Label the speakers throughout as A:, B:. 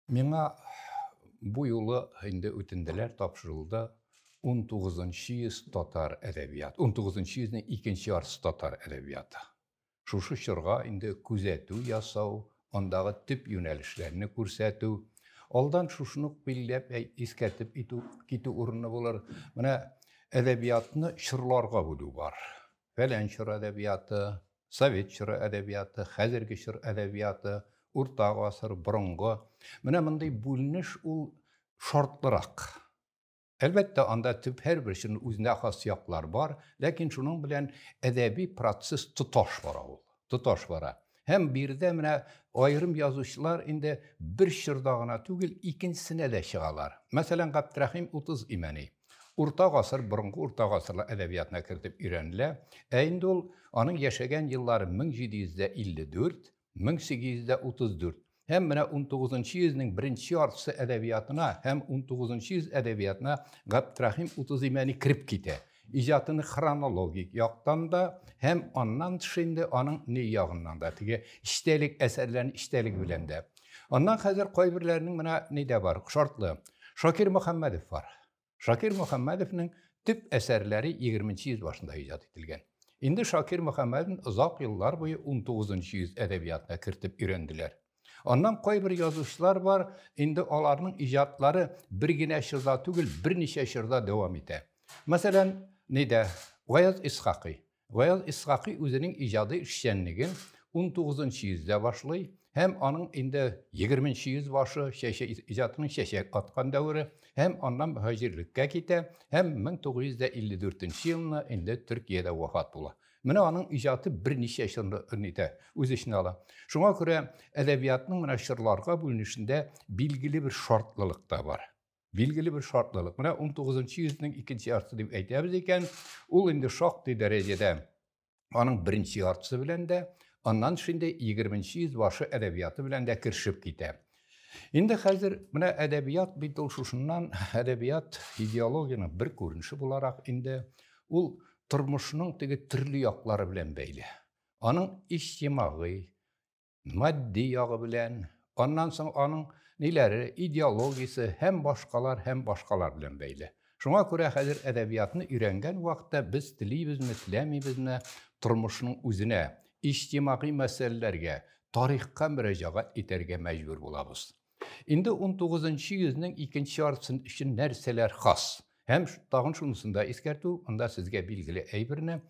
A: Миңа bu yılı indi үтенделәр тапшырылды 19-нчы йөз татар әдәбияты. 19-нчы йөзнең икенче яртысы татар әдәбияты. Шушы чорга инде күзәтү ясау, андагы төп юнәлешләрне күрсәтү, алдан шушыны билгеләп искәртеп китү урыны булыр. Менә әдәбиятны чорларга бүлү бар. Фәлән чор әдәбияты, совет чоры әдәбияты, хәзерге чор әдәбияты, урта гасыр, борынгы. Менә мондай бүленеш ул шартлырак. Әлбәттә, анда төп һәрбер чорның үзенә хас яклар бар, ләкин шуның белән әдәби процесс тоташ бара ул. Тоташ бара. Һәм бирдә менә аерым язучылар инде бер чорда гына түгел, икенчесенә дә чыгалар. Мәсәлән, Габдрахим 30 Имәни. Урта гасыр, борынгы урта гасырлы әдәбиятына кертеп өйрәнелә. Инде ул аның яшәгән еллары 1754, 1834. Һәм менә 19-нчы йөзнең беренче яртысы әдәбиятына һәм 19-нчы йөз әдәбиятына Габдрахим 30 Имәни кирип китә. Иҗатының хронологик яктан да һәм аннан тыш инде аның ни ягыннан да теге иштәлек әсәрләрне иштәлек белән дә. Аннан хәзер кайберләрнең менә нидә бар? Шартлы. Шакир Мөхәммәдов бар. Шакир Мөхәммәдовның төп әсәрләре 20-нчы йөз башында иҗат ителгән. Инде Шакир Мөхәммәдов озак еллар буе 19-нчы йөз әдәбиятына кертеп өйрәнделәр. Аннан кайбер язучылар бар, инде аларның иҗатлары бер генә чорда түгел, берничә чорда дәвам итә. Мәсәлән, нидә? Гаяз Исхакый. Гаяз Исхакый үзенең иҗади эшчәнлеген 19-нчы йөздә башлый, һәм аның инде 20-нчы йөз башы иҗатының чәчәк аткан дәвре, һәм аннан мөһаҗирлеккә китә, һәм 1954 елны инде Төркиядә вафат була. Менә аның иҗаты берничә чорны итә, үз эченә ала. Шуңа күрә әдәбиятның менә чорларга бүленешендә билгеле бер шартлылык та бар. Билгеле бер шартлылык. Менә 19-нчы йөзнең икенче яртысы дип әйтәбез икән, ул инде шактый дәрәҗәдә аның беренче яртысы белән дә, аннан шундый 20-нчы йөз башы әдәбияты белән дә кирешеп китә. Инде хәзер менә әдәбият бит ул шушыннан әдәбият идеологияның бер күренеше буларак инде ул тормышның теге төрле яклары белән бәйле. Аның иҗтимагый, матди ягы белән, аннан соң аның ниләре, идеологиясе һәм башкалар белән бәйле. Шуңа күрә хәзер әдәбиятны өйрәнгән вакытта без телибезме, теләмибезме, тормышның үзенә, иҗтимагый мәсьәләләргә, тарихка мөрәҗәгать итәргә мәҗбүр булабыз. Инде 19-нчы йөзнең икенче яртысы өчен нәрсәләр хас? Һәм тагын шунысын да искәртү, анда сезгә билгеле әйберне.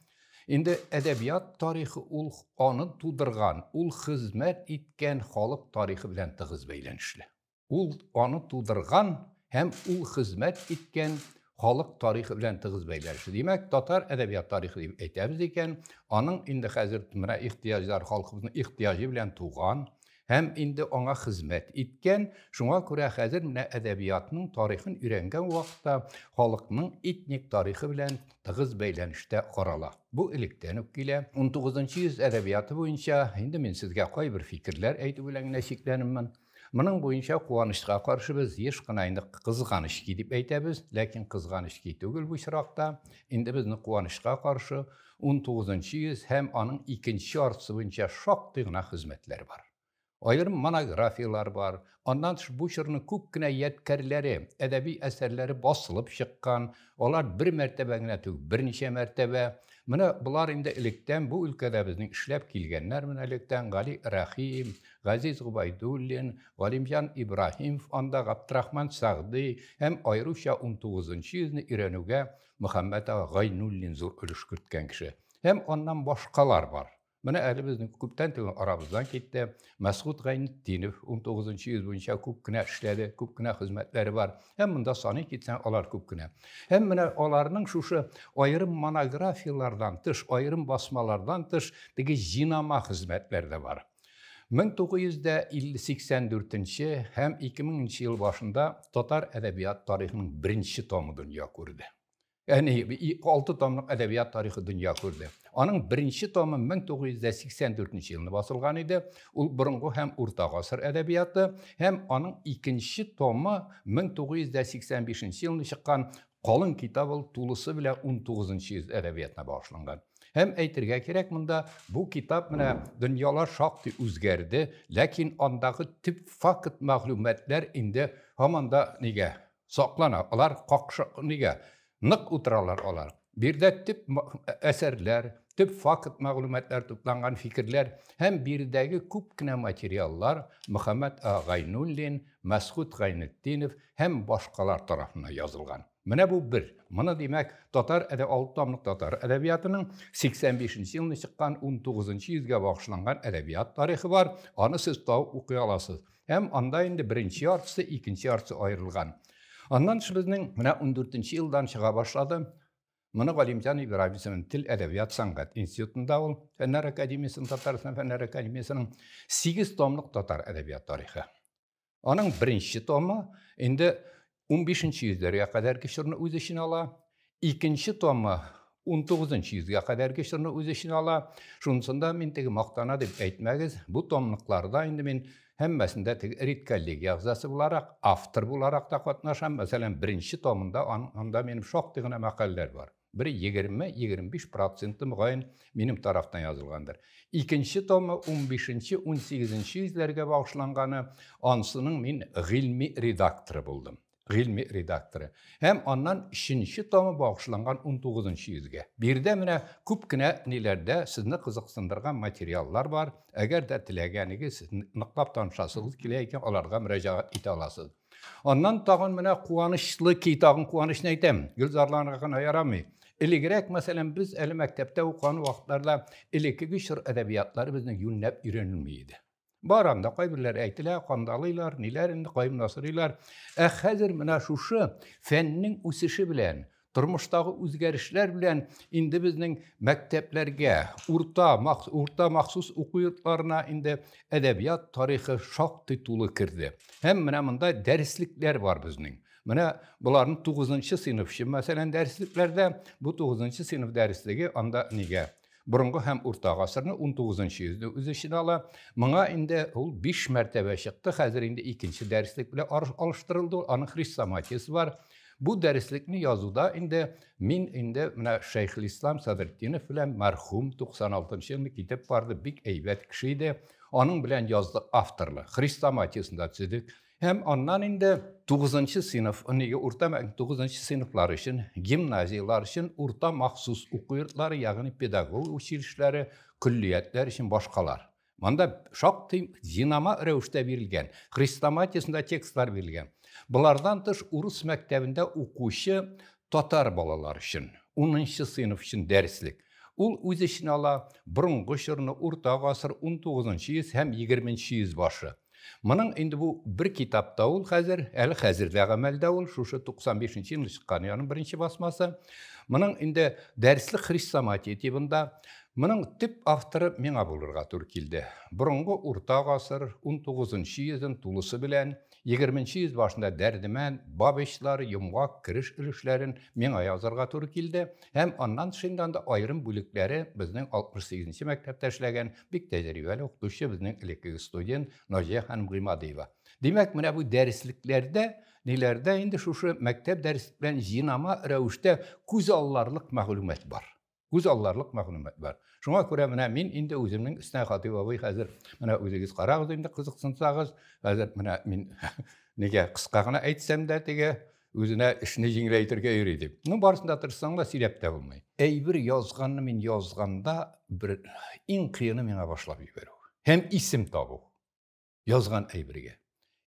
A: Инде әдәбият тарихы ул аны тудырган, ул хезмәт иткән халык тарихы белән тыгыз бәйләнешле. Ул аны тудырган һәм ул хезмәт иткән халык тарихы белән тыгыз бәйләнешле. Димәк, татар әдәбият тарихы дип әйтәбез икән, аның инде хәзер менә ихтиҗлар халкыбызның ихтиҗы белән туган һәм инде аңа хезмәт иткән, шуңа күрә хәзер менә әдәбиятның тарихын өйрәнгән вакытта халыкның этник тарихы белән тыгыз бәйләнештә карала. Бу электән үк килә. 19-нчы йөз әдәбияты буенча инде мин сезгә кайбер фикерләр әйтү белән генә чикләнәмен. Моның буенча куанычка каршы без еш кына инде кызганыч ки дип әйтәбез, ләкин кызганыч ки түгел бу чиракта. Инде безнең куанычка каршы 19-нчы йөз һәм аның икенче яртысы буенча шактый гына хезмәтләр бар. Аерым монографиялар бар. Аннан бу чорның күп кенә ядкәрләре, әдәби әсәрләре басылып чыккан. Алар бер мәртәбә генә түгел, берничә мәртәбә. Менә булар инде электән бу өлкәдә безнең эшләп килгәннәр менә электән Гали Рәхим, Газиз Губайдуллин, Галимҗан Ибраһимов, анда Габдрахман Сәгъди һәм аеруча 19-нчы йөзне өйрәнүгә Мөхәммәд Гайнуллин зур өлеш керткән кеше. Һәм аннан башкалар бар. Менә әле безнең күптән түгел арабыздан китте. Мәсгуд Гайнетдинов 19-нчы йөз буенча күп кенә эшләде, күп кенә хезмәтләре бар. Һәм монда саный китсәң, алар күп кенә. Һәм менә аларның шушы аерым монографиялардан тыш, аерым басмалардан тыш теге җинама хезмәтләре дә бар. 1984 һәм 2000 ел башында татар әдәбият тарихының беренче томы дөнья күрде. Яни 6 томлык әдәбият тарихы дөнья күрде. Аның беренче томы 1984 елны басылган иде. Ул борынгы һәм урта гасыр әдәбияты, һәм аның икенче томы 1985 елны чыккан калын китап ул тулысы белән 19-нчы йөз әдәбиятына багышланган. Hem әйтергә кирәк монда, бу китап менә дөньялар шактый үзгәрде, ләкин андагы тип факт мәгълүматлар инде һаман да нигә саклана. Алар нигә нык утыралар алар. Бирдә тип әсәрләр, тип факт мәгълүматлар тупланган фикерләр һәм бирдәге күп кенә материаллар Мөхәммәд Гайнуллин, Мәсгуд Гайнетдинов һәм башкалар тарафыннан язылган. Менә бу бер. Моны димәк, алты томлык татар әдәбиятының 85 елны чыккан 19 йөзгә багышланган әдәбият тарихы бар. Аны сез табып укый аласыз. Һәм анда инде беренче яртысы, икенче яртысы аерылган. Аннан безнең менә 14 елдан чыга башлады. Моны Галимҗан Ибраһимовның Тел әдәбият сәнгать институтында ул Фәннәр академиясының Татарстан Фәннәр академиясының 8 томлык татар әдәбият тарихы. Аның беренче томы инде 15 йөзләргә кадәр кешерне үз эченә ала. Икенче томы 19 йөзгә кадәр кешерне үз эченә ала. Шунысында мин теге мактана дип әйтмәгез, бу томлыкларда инде мин һәммәсендә теге риткәллек ягъзасы буларак, автор буларак та катнашам. Мәсәлән, беренче томында анда минем шактый гына мәкаләләр бар. Бер 20-25% мөгаен минем тарафтан язылгандыр. Икенче томы 15-18 йөзләргә багышланганы,ансының мин гыйльми редакторы булдым. Гыйльми редакторы. Һәм аннан 3нче томы багышланган 19 йөзгә. Бирдә менә күп кенә ниләрдә сезне кызыксындырган материаллар бар. Әгәр дә теләгәнегез ныклап танышасыгыз килә икән, аларга мөрәҗәгать итә аласыз. Аннан тагын менә куанычлы китабын куанычны әйтәм. Гөлзарларга гына ярамый. Элегрәк, мәсәлән, без әле мәктәптә укыган вакытларда элеккеге шыр әдәбиятлары безнең юньләп өйрәнелми иде. Баранда кайберләр әйтелә, кандалыйлар, ниләр инде кайым насырыйлар. Хәзер менә шушы фәннең үсеше белән, тормыштагы үзгәрешләр белән инде безнең мәктәпләргә, урта махсус уку йортларына инде әдәбият тарихы шактый тулы кирде. Һәм менә монда дәреслекләр бар безнең. Менә буларның 9нчы сыйныф өчен, мәсәлән, дәреслектәрдә бу 9нчы сыйныф дәреслеге анда нигә Борынгы һәм урта гасырны 19 йөзне үз эченә ала. Моңа инде ул 5 мәртәбә чыкты. Хәзер инде икенче дәреслек белән алыштырылды. Аның хрестоматиясе бар. Бу дәреслекне язуда мин менә Шәйхелислам Садретдинов белән мәрхүм 96 елны китеп барды. Бик әйбәт кеше иде. Аның белән яздык авторлы. Хрестоматиясында төзедек. Һәм аннан инде 9нчы сыйныф, урта 9нчы сыйныфлар өчен, гимназиялар өчен урта махсус уку йортлары, ягъни педагог училищеләре, күллиятләр өчен башкалар. Монда шактый динама рәвештә бирелгән, хрестоматиясында текстлар бирелгән. Булардан тыш урыс мәктәбендә укучы татар балалар өчен 10нчы сыйныф өчен дәреслек. Ул үз эченә ала борынгы чорны, урта гасыр, 19 йөз һәм 20 йөз башы. Моның инде бу бер китапта ул хәзер, әле хәзердә гамәлдә ул, шушы 95 елда чыккан, яның беренче басмасы. Моның инде дәреслек хрестоматия тибында, моның тип авторы миңа булырга туры килде. Борынгы урта гасыр, 19 йөзен тулысы белән, 20 йөз башында Дәрдемән, Бабечлар, Йомгак, Кириш өлешләрен миңа язарга туры килде. Һәм аннан шундан да айрым бүлекләре безнең 68нче мәктәптә эшләгән бик тәҗрибәле укытучы безнең элеккеге студент Наҗия ханым Гыймадиева. Димәк, менә бу дәреслекләрдә, ниләрдә инде шушы мәктәп дәреслек белән җинама рәвештә күз алларлык мәгълүмат бар. Күз алларлык мәгълүмат бар. Шуңа күрә менә мин инде үземнең Үстән Хатип абый хәзер менә үзегез карагыз инде кызыксынсагыз, хәзер менә мин нигә кыска гына әйтсәм дә теге үзенә эшне җиңеләйтергә йөри дип. Ну барысында тырышсаң да сөйләп тә булмый. Әйбер язганны мин язганда бер иң кыены миңа башлап җибәрү. Һәм исем табу. Язган әйбергә.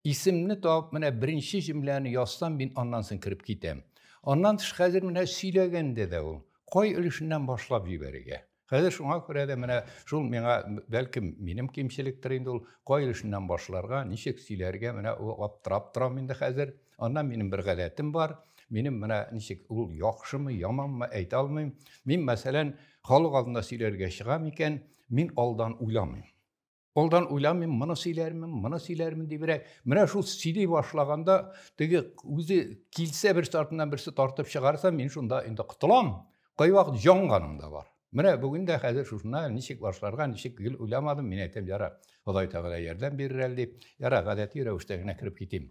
A: Исемне табып менә беренче җөмләне язсам, мин аннан соң кирип китәм. Аннан тыш хәзер менә сөйләгәндә дә ул кай өлешеннән башлап җибәрергә. Хәзер шуңа күрә дә менә шул миңа бәлкем минем кимчелектер инде ул кай өлешеннән башларга, ничек сөйләргә менә ул аптырап торам инде хәзер. Аннан минем бер гадәтем бар. Минем менә ничек ул яхшымы, яманмы әйтә алмыйм. Мин мәсәлән халык алдында сөйләргә чыгам икән, мин алдан уйламыйм. Алдан уйламыйм, моны сөйләрмен дибрәк. Менә шул сөйли башлаганда, теге үзе килсә бер сартыннан берсе тартып чыгарса, мин шунда инде кытылам. Кайвакыт җанганым да бар. Менә бүген дә хәзер шушына ничек башларга, ничек гел уйламадым, мин әйтәм, яра, Ходай Тәгалә ярдәм бирер әле дип, яра, гадәти рәвештә генә кирип китим.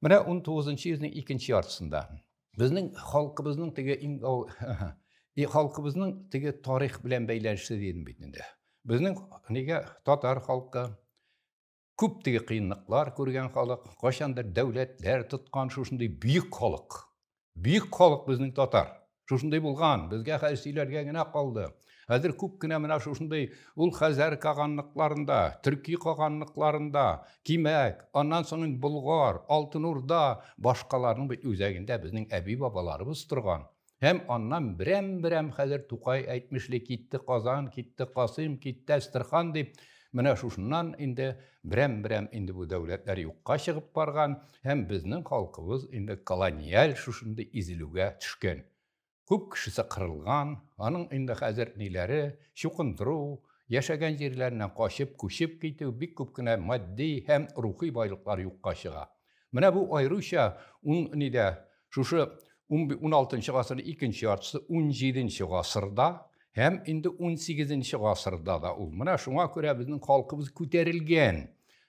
A: Менә 19 йөзнең икенче яртысында безнең халкыбызның теге Халкыбызның теге тарих белән бәйләнешле дидем бит инде. Безнең нигә татар халкы күп теге кыенлыклар күргән халык, кайчандыр дәүләтләр тоткан шушындый бөек халык. Бөек халык безнең татар. Шушындый булган, безгә хәзер сөйләргә генә калды. Хәзер күп кенә менә шушындый ул Хәзәр каганлыкларында, Төрки каганлыкларында, Кимәк, аннан соң Болгар, Алтын Урда, башкаларның бит үзәгендә безнең әби бабаларыбыз торган. Һәм аннан берәм хәзер Тукай әйтмешле китте Казан, китте Касыйм, китте Әстерхан дип, менә шушыннан инде берәм инде бу дәүләтләр юкка чыгып барган, һәм безнең халкыбыз инде колониаль шушындый изелүгә төшкән. Күп кешесе кырылган, аның инде хәзер ниләре, чукындыру, яшәгән җирләреннән качып, күчеп китү, бик күп кенә матди һәм рухи байлыклар юкка чыга. Менә бу аеруча шушы 16 гасырның икенче яртысы 17 гасырда һәм инде 18 гасырда да ул. Менә шуңа күрә безнең халкыбыз күтәрелгән.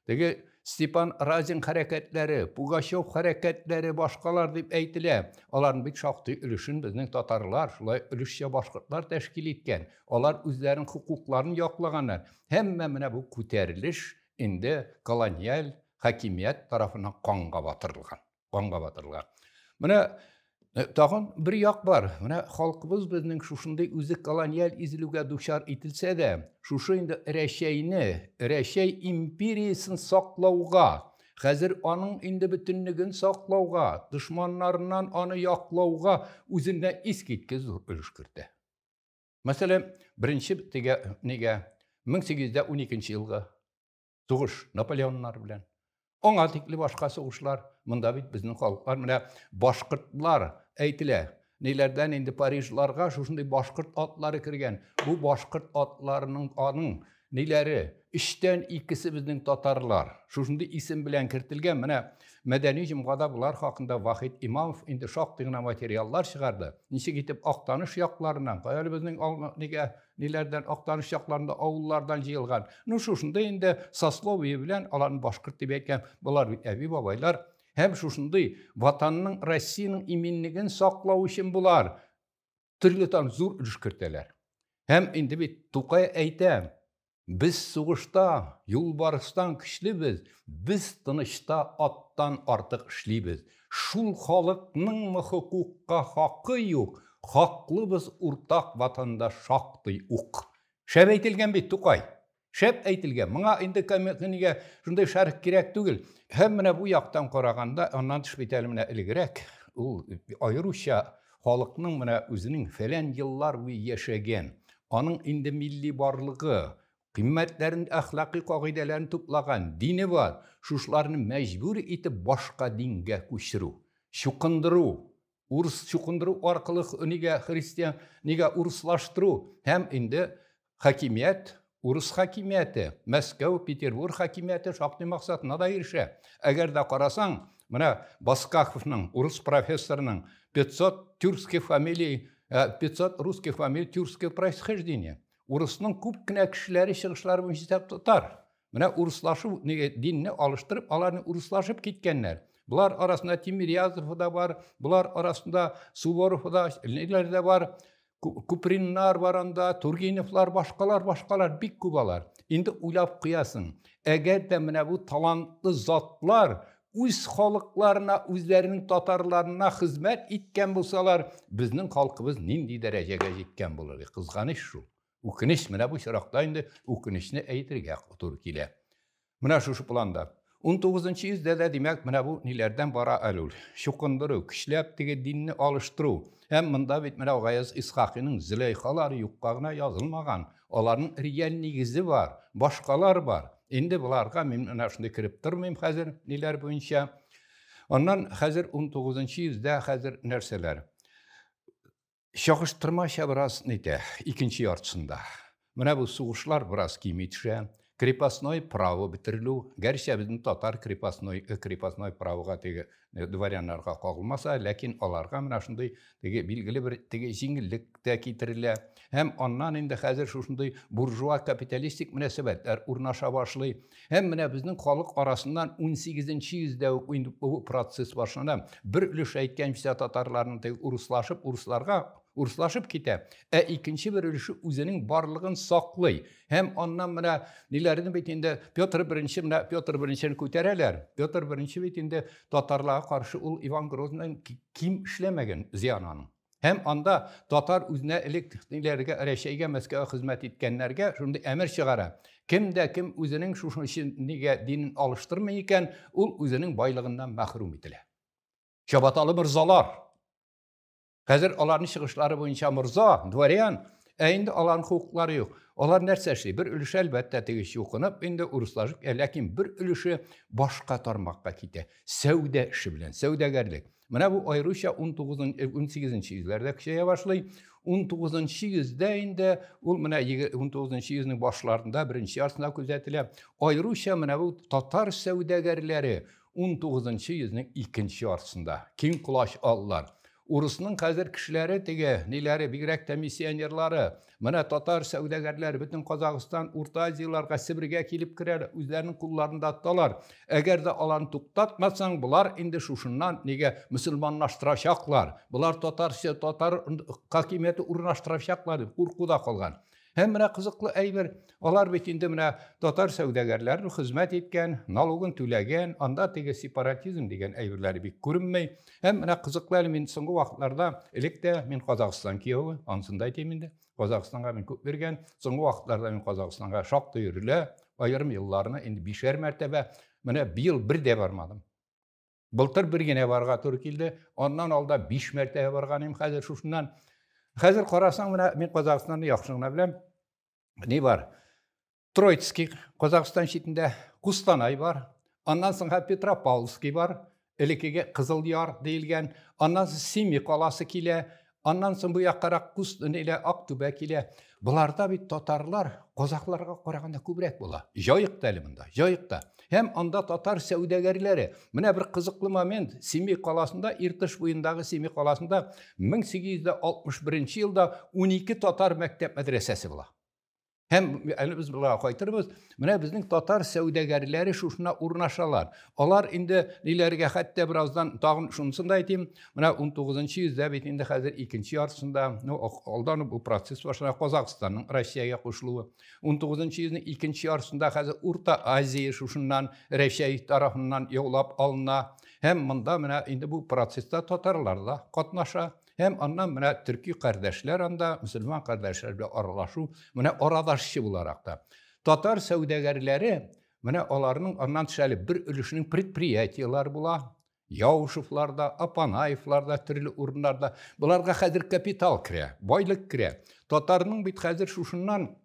A: Теге Степан Разин хәрәкәтләре, Пугачев хәрәкәтләре, башкалар дип әйтелә. Аларның бик шактый өлешен безнең татарлар, шулай өлешчә башкортлар тәшкил иткән. Алар үзләренең хукукларын яклаганнар. Һәммә менә бу күтәрелеш инде колониаль хакимият тарафыннан канга батырылган. Менә тагын бер як бар. Менә халкыбыз безнең шушындый үзе колониаль изелүгә дучар ителсә дә, шушы инде Рәшәй империясын саклауга, хәзер аның инде бөтенлеген саклауга, дошманнарыннан аны яклауга үзенә искиткеч зур өлеш кертә. Мәсәлән, беренче теге 1812 елгы сугыш Наполеоннар белән. Аңа тикле башка сугышлар, монда бит безнең халыклар менә башкортлар әйтелә. Ниләрдән инде Парижларга шушындый башкорт атлары кергән. Бу башкорт атларының аның ниләре? 3тән 2се безнең татарлар. Шушындый исем белән кертелгән. Менә мәдәни җомгада булар хакында Вахит Имамов инде шактый гына материаллар чыгарды. Ничек итеп Актаныш якларыннан, кая безнең ниләрдән Актаныш якларында авыллардан җыелган. Шушындый инде сословие белән аларны башкорт дип әйткән. Булар бит әби бабайлар. Һәм шушындый ватанның, Россиянең иминлеген саклау өчен булар төрле зур өлеш кертәләр. Һәм инде бит Тукай әйтә, без сугышта юлбарыстан көчлебез, без тынычта аттан артык эшлибез. Шул халыкның хукукка хакы юк, хаклыбыз уртак ватанда шактый ук. Шәп әйтелгән бит Тукай. Шәп әйтелгән. Моңа инде комментнигә шундай шәрх кирәк түгел. Һәм менә бу яктан караганда, аннан төшеп әйтәле менә элегрәк, ул аеруча халыкның менә үзенең фәлән еллар буе яшәгән, аның инде милли барлыгы, кыйммәтләрен, әхлакый кагыйдәләрен туплаган дине бар. Шушларны мәҗбүр итеп башка дингә күчерү, чукындыру, урыс чукындыру аркылы христиан урыслаштыру һәм инде хакимият, урыс хакимияте, Мәскәү, Петербург хакимияте шактый максатына да ирешә. Әгәр дә карасаң, менә Баскаковның, урыс профессорының 500 русских фамилий тюркское происхождение. Урысның күп кенә кешеләре чыгышлары буенча татар. Менә урыслашу динне алыштырып, аларны урыслашып киткәннәр. Булар арасында Тимирязев да бар, булар арасында Суворов да, ниләр дә бар. Куприннар бар анда, Тургеневлар, башкалар бик күп алар. Инде уйлап куясың, әгәр дә менә бу талантлы затлар үз халыкларына, үзләренең татарларына хезмәт иткән булсалар, безнең халкыбыз нинди дәрәҗәгә җиткән булыр? Кызганыч шул. Үкенеч менә бу чиракта инде үкенечне әйтергә туры килә. Менә шушы планда 19 йөздә дә димәк менә бу ниләрдән бара әлүл. Чукындыру, көчләп теге динне алыштыру. Һәм монда бит менә Гаяз Исхакыйның Зөләйхалары юкка гына язылмаган. Аларның реаль нигезе бар, башкалар бар. Инде буларга мин менә шундый кирип тормыйм хәзер ниләр буенча. Аннан хәзер 19 йөздә хәзер нәрсәләр? Чагыштырмача бераз нитә, икенче яртысында. Менә бу сугышлар бераз кими төшә. Крепостной право бетерелү. Гәрчә безнең татар крепостной правога теге дворяннарга кагылмаса, ләкин аларга менә шундый теге билгеле бер теге җиңеллек тә китерелә. Һәм аннан инде хәзер шушындый буржуа капиталистик мөнәсәбәтләр урнаша башлый. Һәм менә безнең халык арасыннан 18 йөздә бу процесс башлана. Бер өлеш әйткәнчә татарларның теге урыслашып, урысларга uruslaşıp kite. İkinci bir ülüşü üzerinin barlığın saklay. Hem ondan mına nilerini bitinde Piotr birinci mına Piotr birinci'ni kötereler. Piotr birinci bitinde Tatarlığa karşı ul Ivan Grozny'dan kim işlemegen ziyananın. Hem anda Tatar üzerine elektriklilerge, ereşeyge, meskeye hizmet etkenlerge şunu emir çıkara. Kim de kim üzerinin şu işini dinin alıştırmayken ul üzerinin baylığından mahrum etile. Şabatalı mırzalar. Hazır onların çıkışları boyunca mırza, duvarayan, indi onların hukukları yok. Onlar nerseşli bir ülüş elbette tegiş yokunup, indi uruslaşıp, lakin bir ülüşü başka tarmakka kite. Sevde işi bilen, sevdegerlik. Mana bu ayrışa 18. yüzyıllarda şeye başlayı. 19. yüzyılda indi, ul mana 19. yüzyılın başlarında, birinci yarısında küzetile. Ayrışa mana bu Tatar sevdegerleri 19. yüzyılın ikinci yarısında. Kim kulaş alırlar? Urusunun hazır kişileri dige, nileri, bigrek misyonerleri, mana Tatar sevdegerler, bütün Kazakistan, Orta Aziyalarga, Sibirge kilip kirer, üzlerinin kullarında attalar. Eğer de alan tuktatmasan, bular indi şuşundan nige Müslümanlaştıracaklar. Bular Tatar hakimiyeti urnaştıracaklar, kurkuda kalgan. Hem mına kızıklı eyber, olar bitinde mına Tatar sevdegerler hizmet etken, nalogun tülegen, anda tege separatizm degen eyberleri bir görünmey. Hem mına kızıklı min soňgu wagtlarda elekde min Kazakistan kiyowy, ansynda aýtymynda. Kazakistanga min köp bergen, soňgu wagtlarda min Kazakistanga şakdy ýürle, aýrym ýyllaryna indi 5 mertebe, mına bir ýyl bir de barmadym. Bultyr bir gene barga tory kildi, ondan alda 5 mertebe barganym, häzir şuşundan. Häzir garasaň mına min Kazakistanyny ýakşygyna bilem. Ne var? Troitski, Kazakistan şeýtinde Kustanay var. Ondan soňra Petropavlski var. Elekege Kızılyar diýilgen. Ondan soň Semik alasy kile. Ondan soň bu ýakarak Kustan ile Aktuba kile. Bularda bir Tatarlar Kozaklarga garaganda köprek bola. Joýyk eliminde, joýykda. Hem anda Tatar sevdegerleri. Mine bir kızıklı moment Semik alasında, Irtyş boyundagy Semik alasında 1861-nji ýylda 12 Tatar mektep medresesi bola. Hem biz bulara koyturuz. Mine bizning Tatar sevdegerleri şuşuna urnaşalar. Olar indi nilerge hatta birazdan tagın şunusunu da aýtym. Mine 19. yüzyılda bitinde häzir ikinci ýarysynda aldan bu proses başlana Kazakistanyň Russiýaga goşuluwy. 19. yüzyılın ikinci ýarysynda häzir Orta Aziýa şuşundan Russiýa tarapyndan ýoglap alyna. Hem mында mine indi bu prosesde Tatarlar da gatnaşa. Hem ondan mına Türkî kardeşler anda Müslüman kardeşler bilen aralaşu, mına aradaşçı bularakda. Tatar sevdegerleri mına olarynyň ondan şäli bir ülüşiniň предприятиялары bula. Ýawşyflarda, Apanaýevlarda, türli urunlarda bularga häzir kapital kire, boýlyk kire. Tatarynyň bit häzir şuşundan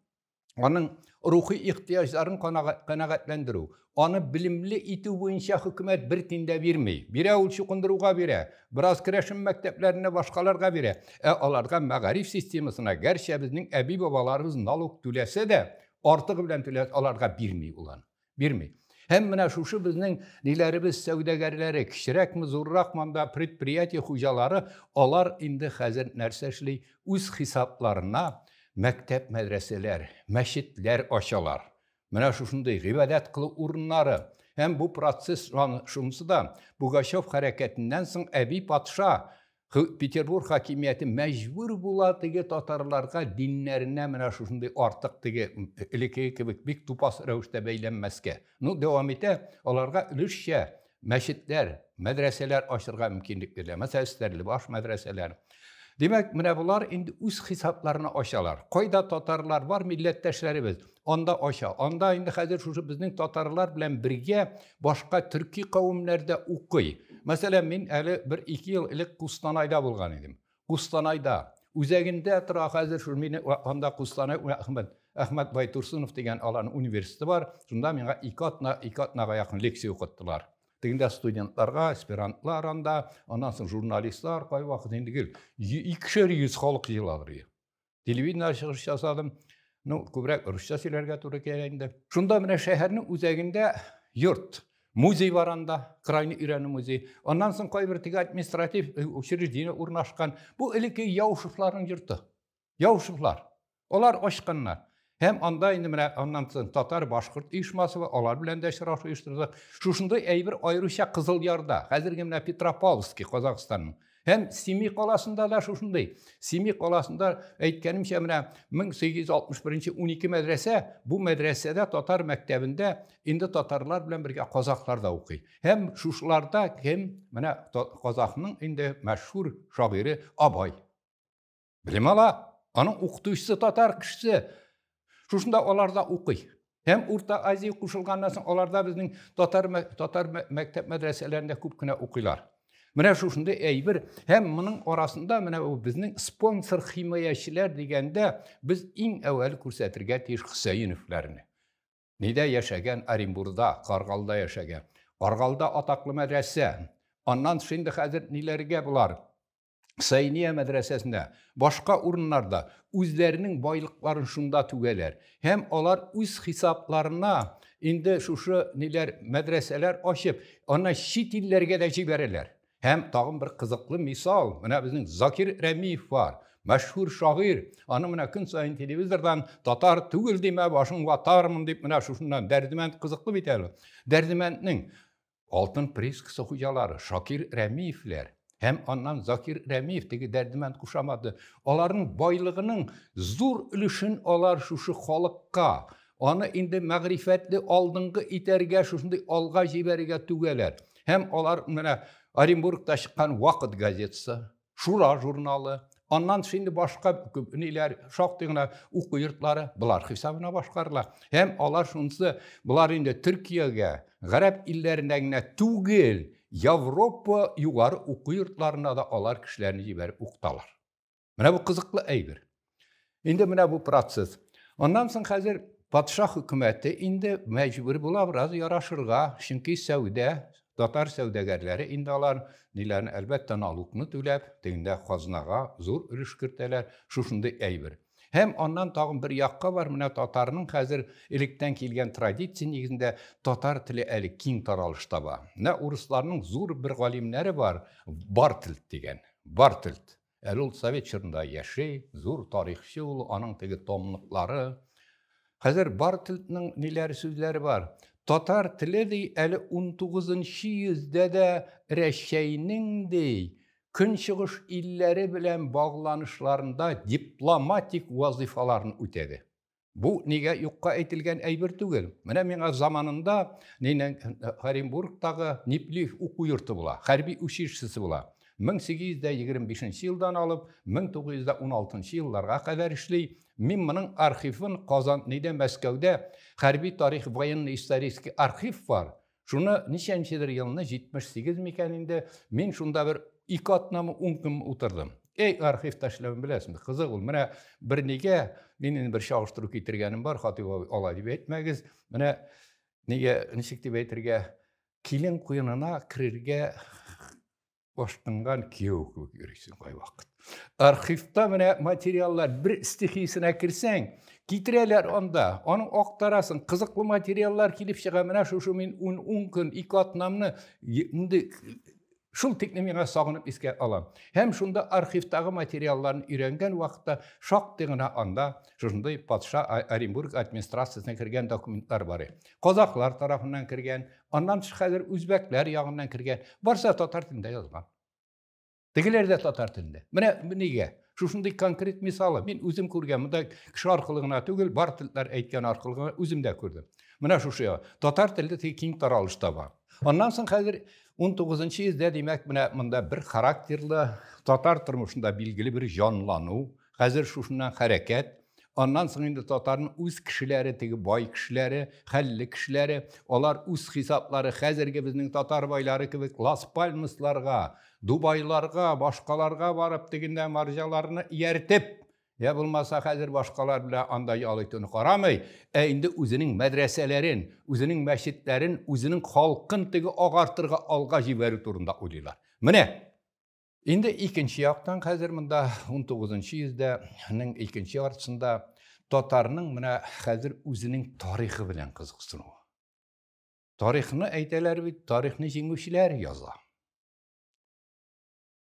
A: onun ruhi ihtiýaçlaryny kanagatlandyryw. Onu bilimli iti boyunca hükümet bir tinde vermeyi. Bire ulçu kunduruğa bire. Biraz kreşin mekteplerine başkalarga bire. Alarga magarif sistemasına gerçi bizning ebi babalarımız nalog tülese de artık bilen tülese alarga birmeyi ulan. Birmeyi. Hem mine şuşu bizning nilerimiz sevdegerleri kişirek mi zorrak manda предприятие hujaları alar indi häzir nerseşli üz hisaplarına mektep medreseler, meşitler açalar. Mına şuşunday ibadet kılı urunları. Hem bu proses şunысы da Pugachev hareketinden soň Ebi Patşa Peterburg hakimiyeti mecbur bula dige Tatarlarga dinlerine mına şuşunday artık dige iliki kibik bik tupas rewişde beýlenmeske. Nu dowam ete olarga ülüşçe meşitler, medreseler açırga mümkinlik berler. Meselelerli baş medreseler. Demek mine bular indi üz hisaplarına aşalar. Koyda Tatarlar var milletteşlerimiz. Onda aşa. Onda indi häzir şuşu bizning Tatarlar bilen birge başka Türki kavimlerde okuy. Mesela men eli bir 2 ýyl ilik Kustanayda bolgan edim. Kustanayda üzeginde tura häzir şu meni onda Kustanay Ahmet Baytursunov degen alan üniversitesi var. Şunda menga ikatnaga ýakyn leksiýa okutdylar. Deginde studentlarga, aspirantlar anda, ondan soň jurnalistlar koy wagt indigil 200 halyk ýyladyr. Telewizion çygyş ýasadym. No, köbrek rusça söylerge tory gelende. Şunda mine şäherniň üzeginde yurt, muzey var anda, Krayny Irany muzey. Ondan soň koy bir administrativ учреждение urnaşkan. Bu iliki ýawşyklaryň ýurty. Ýawşyklar. Olar aşkanlar. Hem anda indi mine ondan soň Tatar Başkurt iýişmasy we olar bilen de şiraş uýuşturdy. Şuşunda eýbir aýryşa Kızılyarda, häzirki mine Petropavlski, Kazakistanyň Hem Семей қаласында да шушындай. Семей қаласында әйткәнемчә менә 1861 12 мәдрәсә, бу мәдрәсәдә татар мәктәбендә инде татарлар белән бергә казаклар да укый. Hem шушыларда кем менә казакның инде мәшһүр шагыйре Абай. Белем ала, аның укытучысы татар кешесе. Шушында алар да укый. Hem Урта Азия кушылганнан соң алар да безнең татар мәктәп мәдрәсәләрендә күп кенә укыйлар. Менә шушында әйбер, һәм моның арасында менә безнең спонсор химаячылар дигәндә без иң әүвәл күрсәтергә тиеш Хөсәйновләрне. Нидә яшәгән Оренбургда, Каргалда яшәгән. Каргалда атаклы мәдрәсә. Аннан шунда хәзер ниләргә булар? Sayniye мәдрәсәсендә, башка урыннарда үзләренең байлыкларын шунда түгәләр. Һәм алар үз хисапларына инде шушы ниләр мәдрәсәләр ачып, аны чит илләргә дә җибәрәләр. Һәм тагын бер кызыклы мисал, менә безнең Закир Рәмиев бар, мәшһүр шагыйрь. Аны менә көн сайын телевизордан татар түгел димә, башың ватармын дип менә шушыннан Дәрдемәнд кызыклы бит әле. Дәрдемәнднең алтын прискасы хуҗалары Шакир Рәмиевләр. Hem andan Zakir Rəmiyev tegi Dərdimənd kuşamadı. Onların baylığının zor ülüşün olar şuşu xalqqa. Onu indi məğrifətli aldınğı itərgə şuşunda alğa jibergə tügələr. Hem onlar Orенбургda çıkan Vaqt gazetesi, Şura jurnalı, ondan şimdi başka neler şaqtığına oku yurtları bular hesabına başqarlar. Hem onlar şunsı bular indi Türkiye'ye, Garab illərinə tügel Avropa yukarı oku yurtlarına da alar kişilerini jiberip uqtalar. Mene bu kızıklı əybir. İndi mene bu proses. Ondan sonra hazır padişah hükümeti indi mecburi bula biraz yaraşırğa. Çünkü Tatar səvdəgərləri indi alar nilərini əlbəttə nalukunu tüləb, deyində xaznağa zor ülüşkürtələr, şuşunda əybir. Hem ondan tağın bir yaqqa var, mene Tatarının hazır ilikdən kelgen tradisiya negizində Tatar tili əli king taralışda var. Ne Uruslarının zor bir galimləri var, Bartilt degen. Bartilt. Əli ol Sovet çırında yaşay, zor tarixçi ol, onun tegi tomluqları. Hazır Bartilt'nin niləri sözləri var. Tatar tili əli 19-cı yüzdə Rəşəyinin Künçığış illəri bilən bağlanışlarında diplomatik vazifalarını ötədi. Bu nigə yuqqa etilgən əybir tügül. Mənə mənə zamanında Orенбургдағы Niplif oku yurtu bula, hərbi uçuşçusu bula. 1825 yıldan alıp 1916 yıllarga kadar işley. Мен мұның архивін Қазан, Мәскәүдә Хәрби тарих военный исторический архив бар. Шуны ничәнчедер елны 78 мекәнендә мен шунда бер 2 атнамы 10 көн утырдым. Архивта эшләвен беләсез, кызык ул. Менә бер нигә минем бер чагыштыру китергәнем бар, хатыйп алай дип әйтмәгез. Менә нигә ничек дип әйтергә, килен куенына кирергә баштанган кияү күп йөрисең кай вакыт. Arxivda mənə materiallar bir stixisine kirsən, getirələr onda, onu aktarasın, qızıqlı materiallar kilip çıqa, mənə şu min 10 gün 2 atnamını şul tekni mənə sağınıp iskə alam. Hem şunda arxivdağı materialların öyrənən vaxtda şaqdığına anda, şunda Padişah Orенбург administrasiyasına kirgən dokumentlar var. Qazaqlar tarafından kirgən, ondan çıxadır Üzbəklər yağından kirgən, varsa Tatar dilində yazılan. Tegiler de Tatar tilinde. Mene nige? Şuşunday konkret misalı. Ben özüm көргән, mında kişi arqılığına tügül, Bartiltlar әйткен arqılığına özüm de gördüm. Mene şuşuya, Tatar tilde teki keng taralışta var. Ondan sonra hazır 19-cı yüzdə demek mında bir karakterli Tatar tırmışında bilgili bir canlanu, hazır şuşundan hareket. Ondan sonra indi Tatarın öz kişileri, teki bay kişileri, xəlli kişileri, onlar öz hesapları, hazırki bizning Tatar bayları gibi Las Palmaslarga, Dubaylarga, başqalarga barıp degində marjalarını yertip, ya bulmasa hazır başqalar bilə anday alıqtığını qaramay, indi özünün mədrəsələrin, özünün məşidlərin, özünün xalqın tegi ağartırga alğa jiberi turunda oylaylar. Mine, indi ikinci yaqdan hazır mında 19-cı yüzdənin ikinci yarısında Tatarının mine hazır özünün tarixi bilən qızıqsın o. Tarixini eytələr ve tarixini jengüşlər yazlar.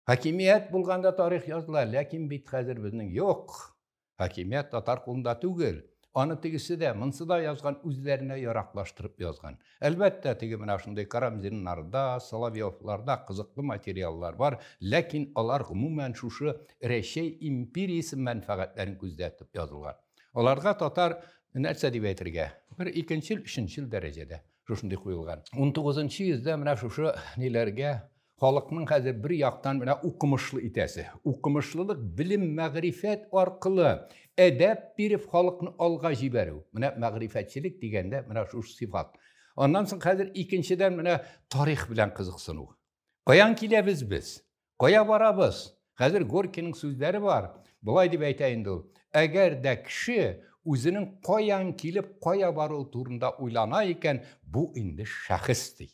A: Hakimiyet bulganda tarih yazdılar, lakin bit hazır bizning yok. Hakimiyet Tatar kulunda tügül. Аны тегесе дә, монсы да язган, үзләренә яраклаштырып язган. Әлбәттә, теге менә шундый Карамзиннарда, Соловьевларда кызыклы материаллар бар, ләкин алар гомумән шушы Рәсәй империясы мәнфәгатьләрен күздәтеп язылган. Аларга татар нәрсә дип әйтергә? Бер икенчел, өченчел дәрәҗәдә шушындый куелган. 19-нчы йөздә менә шушы ниләргә халыкның хәзер бер яктан менә укымышлы итәсе. Укымышлылык, белем, мәгърифәт аркылы әдәп биреп халыкны алга җибәрү. Менә мәгърифәтчелек дигәндә менә шушы сыйфат. Аннан соң хәзер икенчедән менә тарих белән кызыксыну. Каян киләбез без? Кая барабыз? Хәзер Горькийның сүзләре бар. Булай дип әйтә инде ул. Әгәр дә кеше үзенең каян килеп, кая бару турында уйлана икән, бу инде шәхес ди.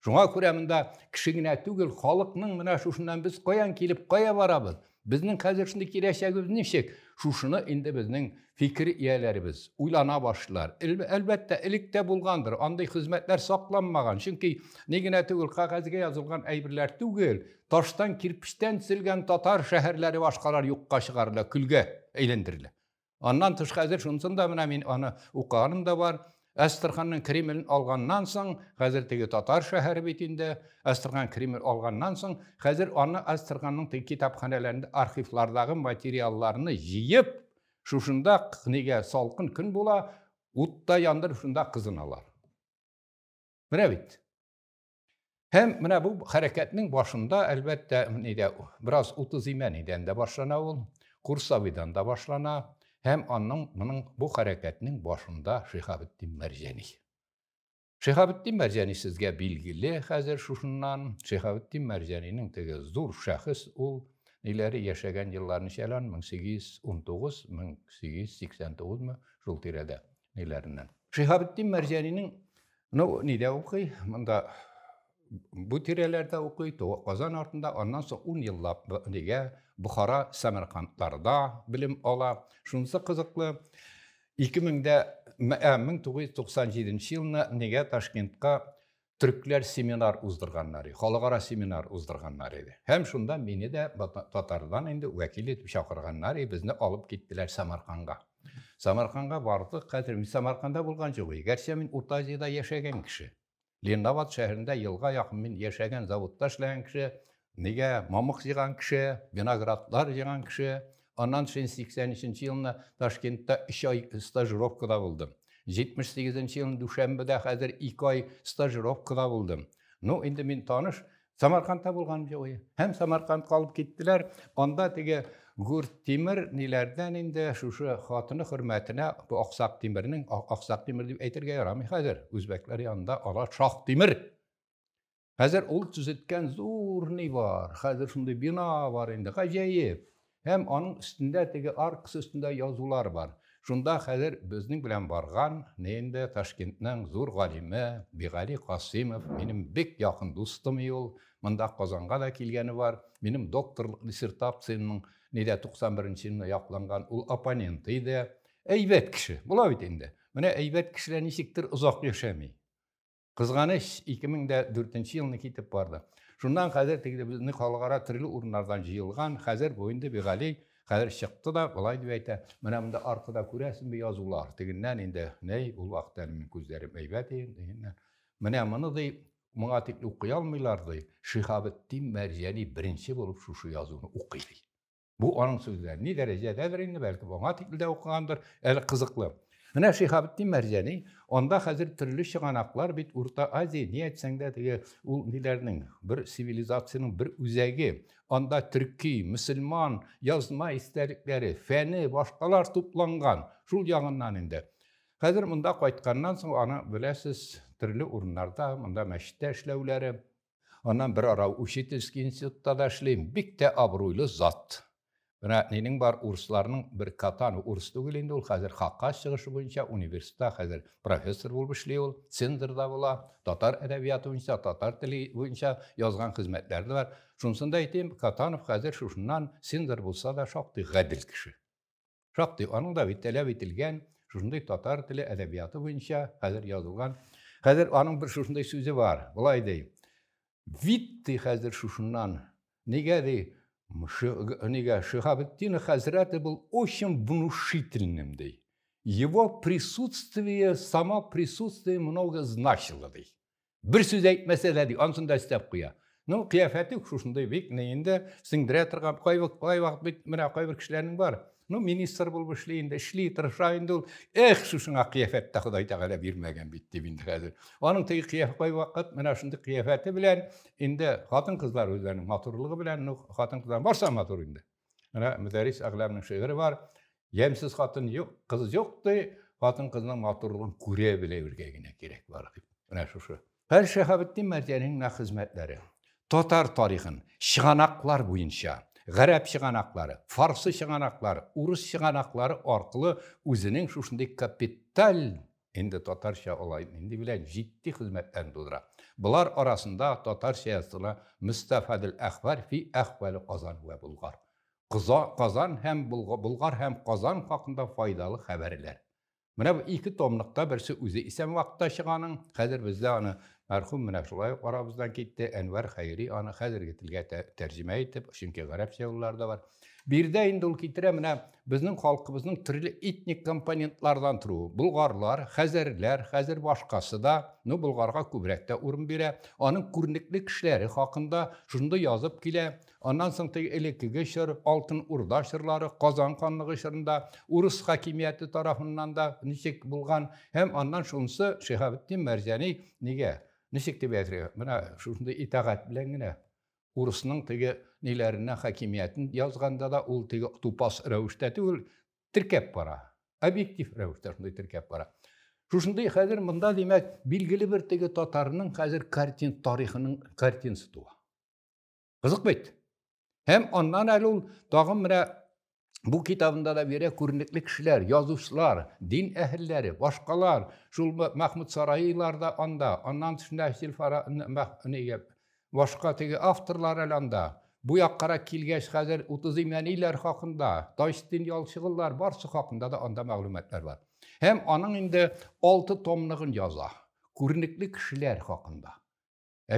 A: Шуңа күрә монда кеше генә түгел, халыкның менә шушыннан без каян килеп, кая барабыз? Безнең хәзер шундый киләчәгебез ничек? Шушыны инде безнең фикер ияләребез уйлана башлар. Әлбәттә, электә булгандыр, андый хезмәтләр сакланмаган. Чөнки ни генә түгел, кагазгә язылган әйберләр түгел, таштан, кирпечтән төзелгән татар шәһәрләре башкалар юкка чыгарыла, күлгә әйләндерелә. Аннан тыш хәзер шунсын да менә мин аны укыганым да бар. Әстерханның Кремлен алганнан соң, хәзер теге татар шәһәре бит инде, Әстерхан Кремль алганнан соң, хәзер аны Әстерханның теге китапханәләрендә, архивлардагы материалларны җыеп, шушында нигә салкын көн була, утта яндырып шунда кызыналар. Менә бит. Һәм менә бу хәрәкәтнең башында әлбәттә нидә бераз 30 имән идән дә башлана ул, Курсавидан да башлана. Һәм моның бу хәрәкәтнең башында Шиһабетдин Мәрҗәни. Шиһабетдин Мәрҗәни сезгә билгеле хәзер шушыннан. Шиһабетдин Мәрҗәнинең теге зур шәхес ул ниләре яшәгән елларны чәлән 1819, 1889 шул тирәдә ниләреннән. Шиһабетдин Мәрҗәнинең нидә укый? Монда бу тирәләрдә укый, Казан артында, аннан соң 10 еллап нигә Бухара, Самаркандтарда белем ала. Шунысы кызыклы. 1997 елны нигә Ташкентка төркләр семинар уздырганнар, халыкара семинар уздырганнар иде. Һәм шунда мине дә татардан инде вәкил итеп чакырганнар, безне алып киттеләр Самаркандга. Самаркандга бардык. Хәзер мин Самаркандда булган юк. Гәрчә мин Урта Азиядә яшәгән кеше. Ленинабад шәһәрендә елга якын мин яшәгән, заводта эшләгән кеше. Нигә мамык җыйган кеше, виноградлар җыйган кеше. Аннан 83 елны Ташкентта 3 ай стажировкада булдым. 78 елны Дүшәмбедә хәзер 2 ай стажировкада булдым. Инде мин таныш Самаркандта булган җой. Һәм Самаркандка алып киттеләр. Анда теге Гүр Тимер ниләрдән инде шушы хатыны хөрмәтенә бу Аксак Тимернең, Аксак Тимер дип әйтергә ярамый хәзер. Үзбәкләр янында ала Шах Тимер. Хәзер ул төзеткән зур ни бар. Хәзер шундый бина бар инде, гаҗәеп. Һәм аның өстендә теге аркасы өстендә язулар бар. Шунда хәзер безнең белән барган, инде Ташкентның зур галиме Бигали Касимов, минем бик якын дустым ул. Монда Казанга да килгәне бар. Минем докторлык диссертациямның 91 елда якланган ул оппонент иде. Әйбәт кеше. Була бит инде. Менә әйбәт кешеләр ничектер озак яшәми. Кызганыч 2004 елны китеп барды. Шундан хәзер теге безнең халыкара төрле урыннардан җыелган, хәзер бу инде Бигали хәзер чыкты да, булай дип әйтә. Менә монда аркада күрәсең бу язулар. Тегеннән инде ул вакытта минем күзләрем әйбәт иде. Менә моны ди моңа тик укый алмыйлар ди. Шиһабетдин Мәрҗәни беренче булып шушы язуны укый ди. Бу аның сүзләре. Ни дәрәҗәдәдер инде, бәлки моңа тик дә укыгандыр, әле кызыклы. Менә Шиһабетдин Мәрҗәни, анда хәзер төрле чыганаклар бит Урта Азия, ни әйтсәң дә теге ул ниләрнең бер цивилизацияның бер үзәге, анда төрки, мөселман, язма истәлекләре, фәне, башкалар тупланган, шул ягыннан инде. Хәзер монда кайтканнан соң аны беләсез, төрле урыннарда, монда мәчеттә эшләүләре, аннан бер ара учительский институтта да эшлим, бик тә абруйлы зат. Менә нинең бар урысларның бер катан урыс түгел инде ул хәзер хакка чыгышы буенча университетта хәзер профессор булып эшли ул, центрда була, татар әдәбияты буенча, татар теле буенча язган хезмәтләре бар. Шунсында әйтәм, Катанов хәзер шушыннан центр булса да шактый гадел кеше. Шактый аның да бит таләп ителгән, шушындай татар теле әдәбияты буенча хәзер язылган. Хәзер аның бер шушындай сүзе бар. Булай ди. Витте хәзер шушыннан нигә ди Шиһабетдин хәзрәте был очень внушительным ди. Его присутствие, само присутствие много значило дейді. Bir söz әйтмәсә дә дейді, анысын да істеп қоя. Ну, қияфәті шушындай бек, енді сіңдіре тұрған қай вақыт бет, мына қай бір кішілерінің бар. Ну, министр болып ішлейінді, ішлей тұршайынды ол, шушыңа қияфәтті Құдай тағала бермеген бет деп енді қазір. Оның тегі қияфәт қай вақыт, мына шынды қияфәті білән, енді қатын қызлар өздерінің матурлығы білән, қатын қызлар барса матур енді. Мына Müderris Ağlamның шиғыры бар. Емсіз қатын жоқ, қыз жоқ дей, қатын қызының матурлығын көре біле өргегіне керек бар деп. Мына шушы. Әл Шехабетдин Мәрҗәнинең хезмәтләре татар тарихын шығанақлар буенча, ғәрәп шығанақлары, фарсы шығанақлары, урыс шығанақлары арқылы үзенең шушындай капиталь енді татарша олайын енді білән җитди хезмәтләрен тудыра. Бұлар арасында татар сиясәтенә Мустафадыл Әхбар фи Әхвали Казан ва Булгар. Казан һәм Булгар һәм Казан хакында файдалы хәбәрләр. Менә бу ике томлыкта берсе үзе исән вакытта чыганың, хәзер бездә аны мәрхүм менә шулай арабыздан китте, Әнвәр Хайри аны хәзерге телгә тәрҗемә итеп, чөнки гарәпчә юлларда бар. Бирдә инде ул китерә менә безнең халкыбызның төрле этник компонентлардан тору. Булгарлар, хәзерләр, хәзер башкасы да, ну Булгарга күбрәк тә урын бирә. Аның күренекле кешеләре хакында шунда язып килә. Аннан соң теге элеккеге чор, Алтын Урда чорлары, Казан ханлыгы чорында, урыс хакимияте тарафыннан да ничек булган, һәм аннан шунысы Шехабетдин Мәрҗәни нигә? Ничек дип әйтергә? Менә шундай итагать белән генә урысның теге ниләренә хакимиятен язганда да ул теге тупас рәвештә түгел, теркәп бара. Объектив рәвештә шундай теркәп бара. Шушындай хәзер монда димәк билгеле бер теге татарның хәзер тарихының картинасы туа. Кызык бит. Һәм аннан әле ул тагын менә бу китабында да бере күренекле кешеләр, язучылар, дин әһелләре, башкалар, шул Мәхмүд Сараилар да анда, аннан Нәсил Фара башка теге авторлар әланда. Бу яккара килгәч хәзер 30 имәниләр хакында, Таҗдин Ялчыгылар барсы хакында да анда мәгълүматлар бар. Һәм аның инде 6 томлыгын яза. Күренекле кешеләр хакында.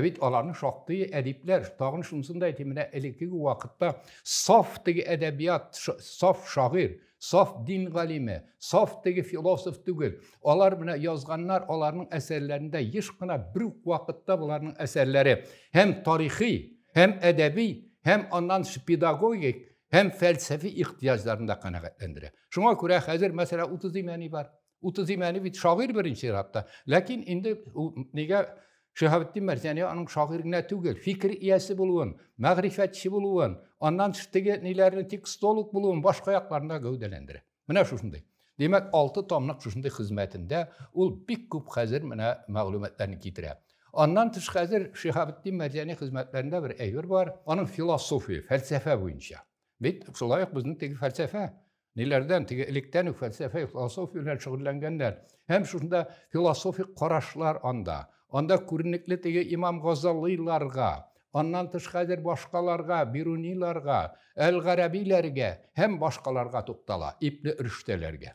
A: Бит аларның шактый әдипләр, тагын шунысын да әйтим, менә элекке вакытта саф теге әдәбият, саф шагыйрь, саф дин галиме, саф теге философ түгел. Алар менә язганнар, аларның әсәрләрендә еш кына бер вакытта буларның әсәрләре һәм тарихи, һәм әдәби, һәм аннан педагогик, һәм фәлсәфи ихтиҗларында канәгатьләндерә. Шуңа күрә хәзер мәсәлән 30 имәни бар. 30 имәни бит шагыйрь беренче чиратта. Ләкин инде нигә Шехабетдин Мәрҗәни аның шагыйрь генә түгел, фикер иясе булуын, мәгърифәтче булуын, аннан теге ниләрне текстолог булуын башка якларында гәүдәләндерә. Менә шушындай. Демәк, 6 томлык шушындай хезмәтендә ул бик күп хәзер менә мәгълүматларны китерә. Аннан тыш хәзер Шехабетдин Мәрҗәни хезмәтләрендә бер әйбер бар, аның философия, фәлсәфә буенча. Бит шулай ук безнең теге фәлсәфә ниләрдән теге электән үк фәлсәфә, философия белән шөгыльләнгәннәр. Һәм шунда философик карашлар анда. Анда күренекле теге Имам Газалиларга, аннан тыш хәзер башкаларга, Бируниларга, Әл-Гарабиләргә һәм башкаларга туктала, Ибне Рүштәләргә.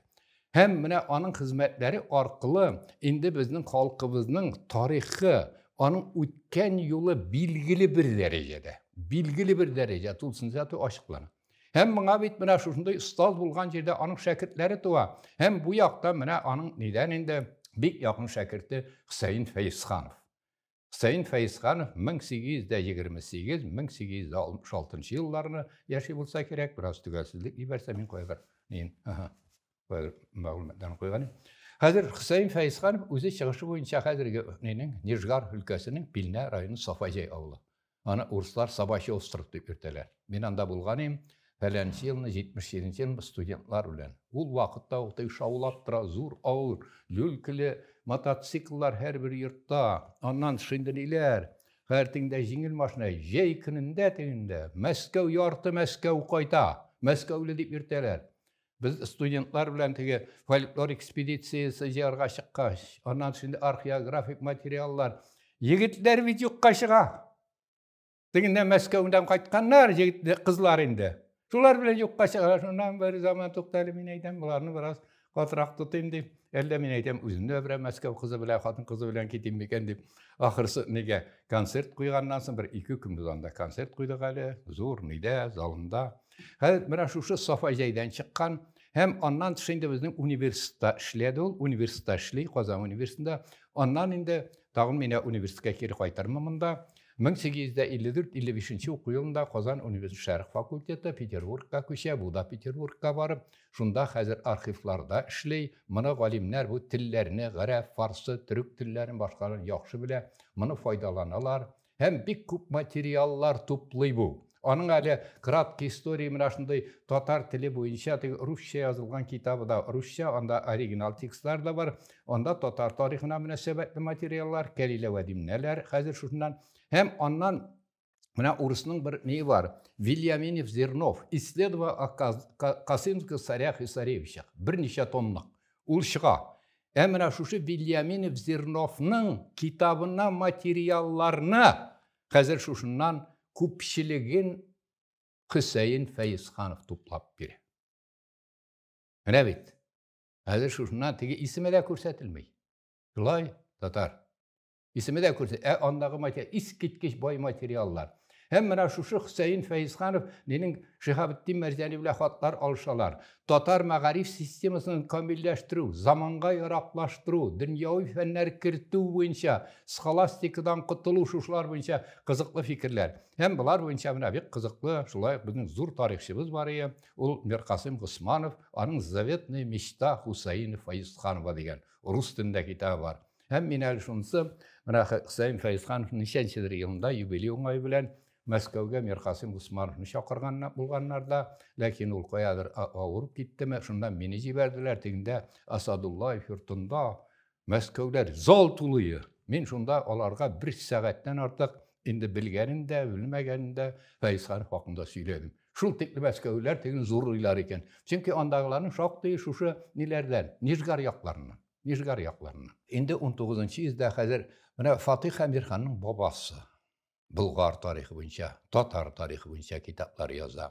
A: Һәм менә аның хезмәтләре аркылы инде безнең халкыбызның тарихы, аның үткән юлы билгеле бер дәрәҗә тулсынча ачыклана. Һәм моңа бит менә шушындай остаз булган җирдә аның шәкертләре туа. Һәм бу якта менә аның нидән инде бик якын шәкерте Хусейн Фәйзханов. Хусейн Фәйзханов 1858-1866 елларны яши булса кирәк, бераз төгәлсезлек ибәрсә мин кайгыр. Мәгълүматларны куйган. Хәзер Хусейн Фәйзханов үзе чыгышы буенча хәзерге Нижгар өлкәсенең Пилнә районы Сафаҗай авылы. Аны урыслар Сабачы остров дип йөртәләр. Мин анда булган идем. Фәләнче елны 77 елны студентлар белән. Ул вакытта ул шаулап тора, зур авыр, люлькеле мотоцикллар һәрбер йортта. Аннан шиндиләр, хәртиңдә җиңел машина, җәй көнендә тегендә Мәскәү ярты Мәскәү кайта. Мәскәүле дип йөртәләр. Без студентлар белән теге фольклор экспедициясе җыярга чыккач, аннан шунда археографик материаллар. Егетләр бит юкка чыга. Тегендә Мәскәүдән кайтканнар, кызлар инде. Шулар белән юкка чыга, шуннан бер заман тукталып мин әйтәм, буларны бераз катырак тотыйм дип, әллә мин әйтәм, үземне бер Мәскәү кызы белән, хатын кызы белән китим микән дип, ахырсы нигә концерт куйганнан соң бер 2 көн без анда концерт куйдык әле, зур нидә, залында. Хәзер менә шушы Сафаҗайдан чыккан Hem ondan dışında bizim üniversitede işledi ol, üniversitede işley, Qazan Üniversitesinde. Ondan indi tağın mene üniversiteye geri qaytarmamında 1854-55 оқу yılında Qazan Üniversitesi Şərq Fakülteti Peterburg'a köşe, bu da Peterburg'a barıp, şunda hazır arxivlarda işley. Mana galimler bu tillerini, Qarab, Farsı, Türk tillerini başkalarını yaxşı bile, bunu faydalanalar. Hem bir kup materiallar toplay bu. Onun hali kratki historiya mınasınday Tatar tili boyunca Rusça yazılgan kitabı da Rusça, onda original tekstler de var. Onda Tatar tarihine münasebetli materiallar, kelile ve dimneler. Hazır şundan hem ondan buna Urus'un bir neyi var? Vilyaminov Zernov, İsledva Kasinski Sarях и Sarevişak. Bir neçe tomluk. Ul şığa. Emre şuşu Vilyaminov Zernov'nın kitabına materiallarını hazır şuşundan kupşiligin Hüseyin Feyizxanov toplap biri. Evet. Hazır şuşundan teki ismi de көрсетілмей. Şulay Tatar. İsmi de көрсетілмей. Ondağı material, iskitkiş boy materiallar. Hem mana şuşu Hüseyin Feyizxanov nenin Şihabettin Merzani bile hatlar alışalar. Tatar mağarif sistemasını kamilleştiru, zamanga yaraklaştırу, dünyavi fenler kirtu boyunca, skolastikadan qutulu şuşlar boyunca kızıklı fikirler. Hem bular boyunca mana bir kızıklı, şulay bizim zor tarihçimiz var ya, ol Mirqasim Qusmanov, onun Zavetni Mishta Hüseyin Feyizxanova degan Rus tilinde kitabı var. Hem minel şunsı, mana Hüseyin Feyizxanov'un nişançıdır yılında yubiley oңай bilen Moskvaga Mirqasim Qusmanovni chaqirgan bulganlarda, lakin ul qoyadır ağırıp gittimi, şundan meni jiberdiler teginde Asadullayev yurtunda Moskvalar zol tuluyu. Men şunda olarga bir saatdan artıq indi bilgeninde, bilmegeninde Feyizxanov hakkında söyledim. Şul tekli Moskvalar tegin zorlular eken. Çünkü ondagıların şoqtığı şuşu nelerden? Nijgar yaqlarından. Indi 19-cı yüzdə hazır Fatih Emirxan'ın babası. Bulgar tarihi boyunca, Tatar tarihi boyunca kitaplar yazdı.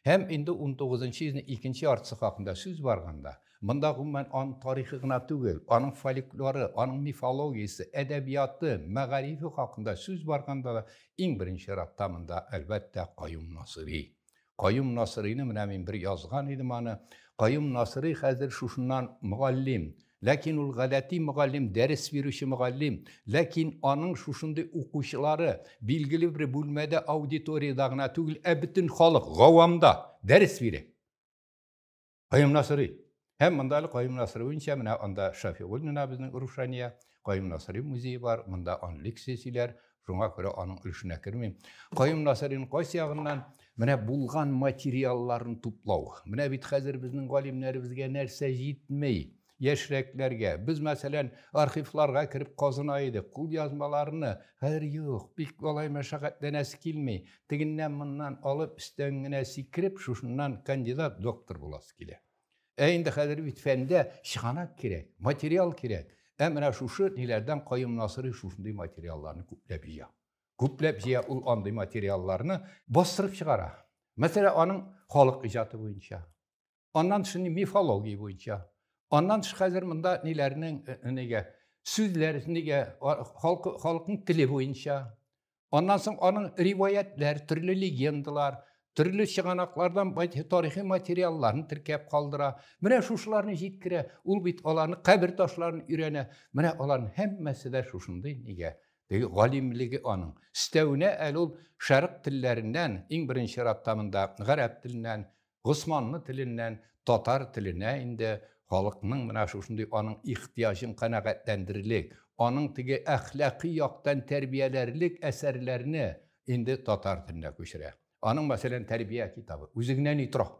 A: Hem indi 19-cı yüzün ikinci yarısı hakkında söz varganda, bunda ben onun tarihine tügül, onun folkloru, onun mifologiyası, edebiyatı, mağarifi hakkında söz varganda da en birinci rattamında elbette Qayyum Nasiri. Qayyum Nasiri'ni men bir yazgan idim ana. Qayyum Nasiri hazır şuşundan muallim. Lakin ul galati muallim, ders verişi muallim. Lakin onun şuşunda okuşları bilgili bir bölmede auditoriyadağına tügül bütün halk gavamda ders veri. Qayyum Nasiri. Hem mındalı Qayyum Nasiri boyunca mına onda Şafiul Nabiz'in Uruşaniya, Qayyum Nasiri müziği var, mında on leksiyasiler, şuna göre onun ülüşüne kirmeyim. Qayyum Nasiri'nin qaysı yağından mına bulgan materiallarını toplav. Mına bit hazır bizning galimlerimizge nerse yetmey. Yeşreklerge, biz mesela arxivlarga kirip qazınaydık, kul yazmalarını, her yok, bilk olay meşakkatlenesi kilmey, tiginden bundan alıp üstengine sikirip, şuşundan kandidat doktor bulası kile. Indi hazır bit fende şıhanak kirek, material kirek. Emre şuşu nilerden Qayyum Nasiri şuşunday materiallarını Kuplepiya ul anday materiallarını bastırıp çıkara. Mesela onun halk icatı boyunca, ondan dışında mifologiya boyunca, ondan dışında hazır mında nelerinin sözler, halkın dili boyunca, ondan sonra onun rivayetler, türlü legendalar, türlü çıganaklardan tarihi materiallarını tirkep kaldıra. Mine şuşlarını jitkire, ul bit olanı, kabir taşlarını ürene. Mine olanın hemmesi de şuşunday nige. Galimligi onun. Stevne elul şarık tillerinden, en birinci rattamında Qarab tilinden, Osmanlı tilinden, Tatar tiline indi halkının mına şuşunday onun ihtiyacın qanaqatlendirilik, onun tigi ahlaki yaktan terbiyelerilik eserlerini indi Tatar tiline köşire. Onun mesela terbiye kitabı, üzüğünden itiraf.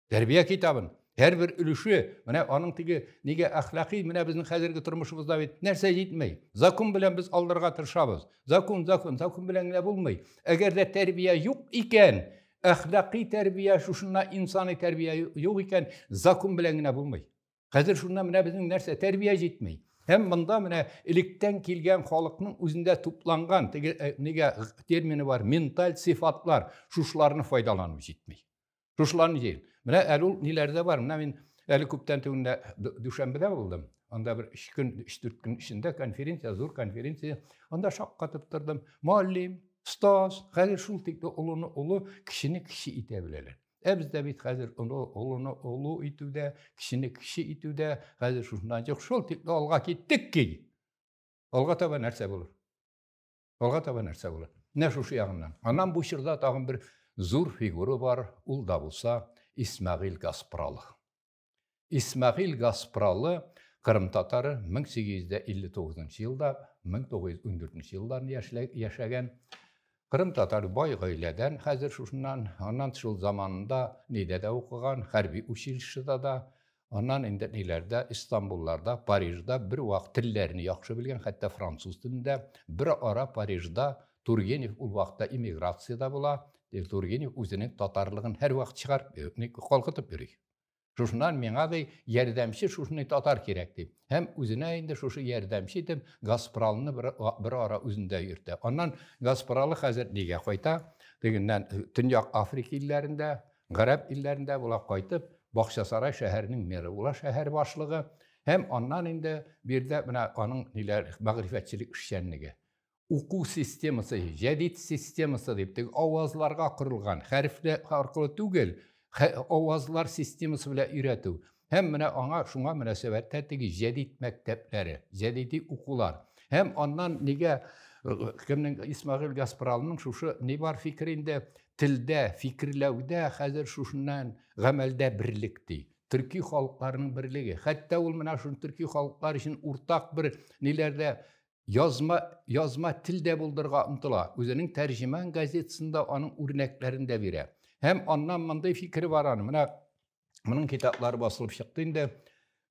A: Terbiye kitabın her bir ülüşü, onun tigi nige ahlaki, bizim hazırki turmuşumuzda nerse yetmey. Zakun bilen biz aldırga tırşabız. Zakun bilen ne bulmay. Eğer de terbiye yok iken, ahlaki terbiye, şuşunla insani terbiye yok iken, zakun bilen ne bulmay. Hazır şundan bizim nerse terbiye yetmey. Hem bunda ilikten kilgen halkının üzerinde toplangan nege termini var, mental sıfatlar, şuşlarını faydalanmış etmey. Şuşlarını değil. Elul nelerde var. Ben eli kuptan tüğünde Düşenbe'de buldum. Onda bir 3-4 gün içinde konferansiya, zor konferansiya. Onda şak katıptırdım. Muallim, stas, hazır şul tekli ulu kişini kişi itebilirler. Bizde bit hazır olunu olu itüde, kişini kişi itüde, hazır şundan çok şol tipli olga gittik ki. Olga taba nerse bulur. Olga taba nerse bulur. Ne şu yağından. Anam bu şırda tağın bir zur figürü var. Ul da bulsa İsmail Gaspralı. İsmail Gaspralı Kırım Tatarı 1859 yılda 1914 yıllarını yaşayan Kırım Tatarı boy gaileden hazır şuşundan ondan şul zamanında Nide'de okugan, harbi училище'da da ondan ileride İstanbul'larda, Paris'de bir vakt tillerini yaxşı bilgen, hatta Fransız dilinde bir ara Paris'de Turgenev ul vaqtda immigratsiyada bula. Turgenev özünün Tatarlığın her vakt çıkar, kolkutup yürüy. Şuşundan meňa da yerdämçi şuşuny tatar kerekdi. Hem özüne indi şuşu yerdämçi dem Gaspralyny bir ara özünde ýürtdi. Ondan Gaspraly häzir nege goýta? Degenden Tünýak Afrika illerinde, Garap illerinde bula goýtyp, Bakşasaray şäheriniň meri bula şäher başlygy. Hem ondan indi birde mena anyň niler magrifetçilik işçenligi. Uku sistemasy, jedid sistemasy diýip awazlarga kurulgan, harfler arkaly tügel. Ovazlar sistemisi bile üretiu. Hem mene ona şuna münasebette tegi jedid mektepleri, jedidi okular. Hem ondan nige kimnin İsmail Gaspralynyň şuşu ne var fikrinde tilde, fikirlewde häzir şuşundan gamelde birlikdi. Türki halklarynyň birligi. Hatta ol mena şu türki halklar için urtak bir nelerde yazma tilde buldurga umtula. Özünün terjüman gazetesinde onun örneklerinde bire. Hem ondan manday fikri var anı. Bunun kitapları basılıp çıktığında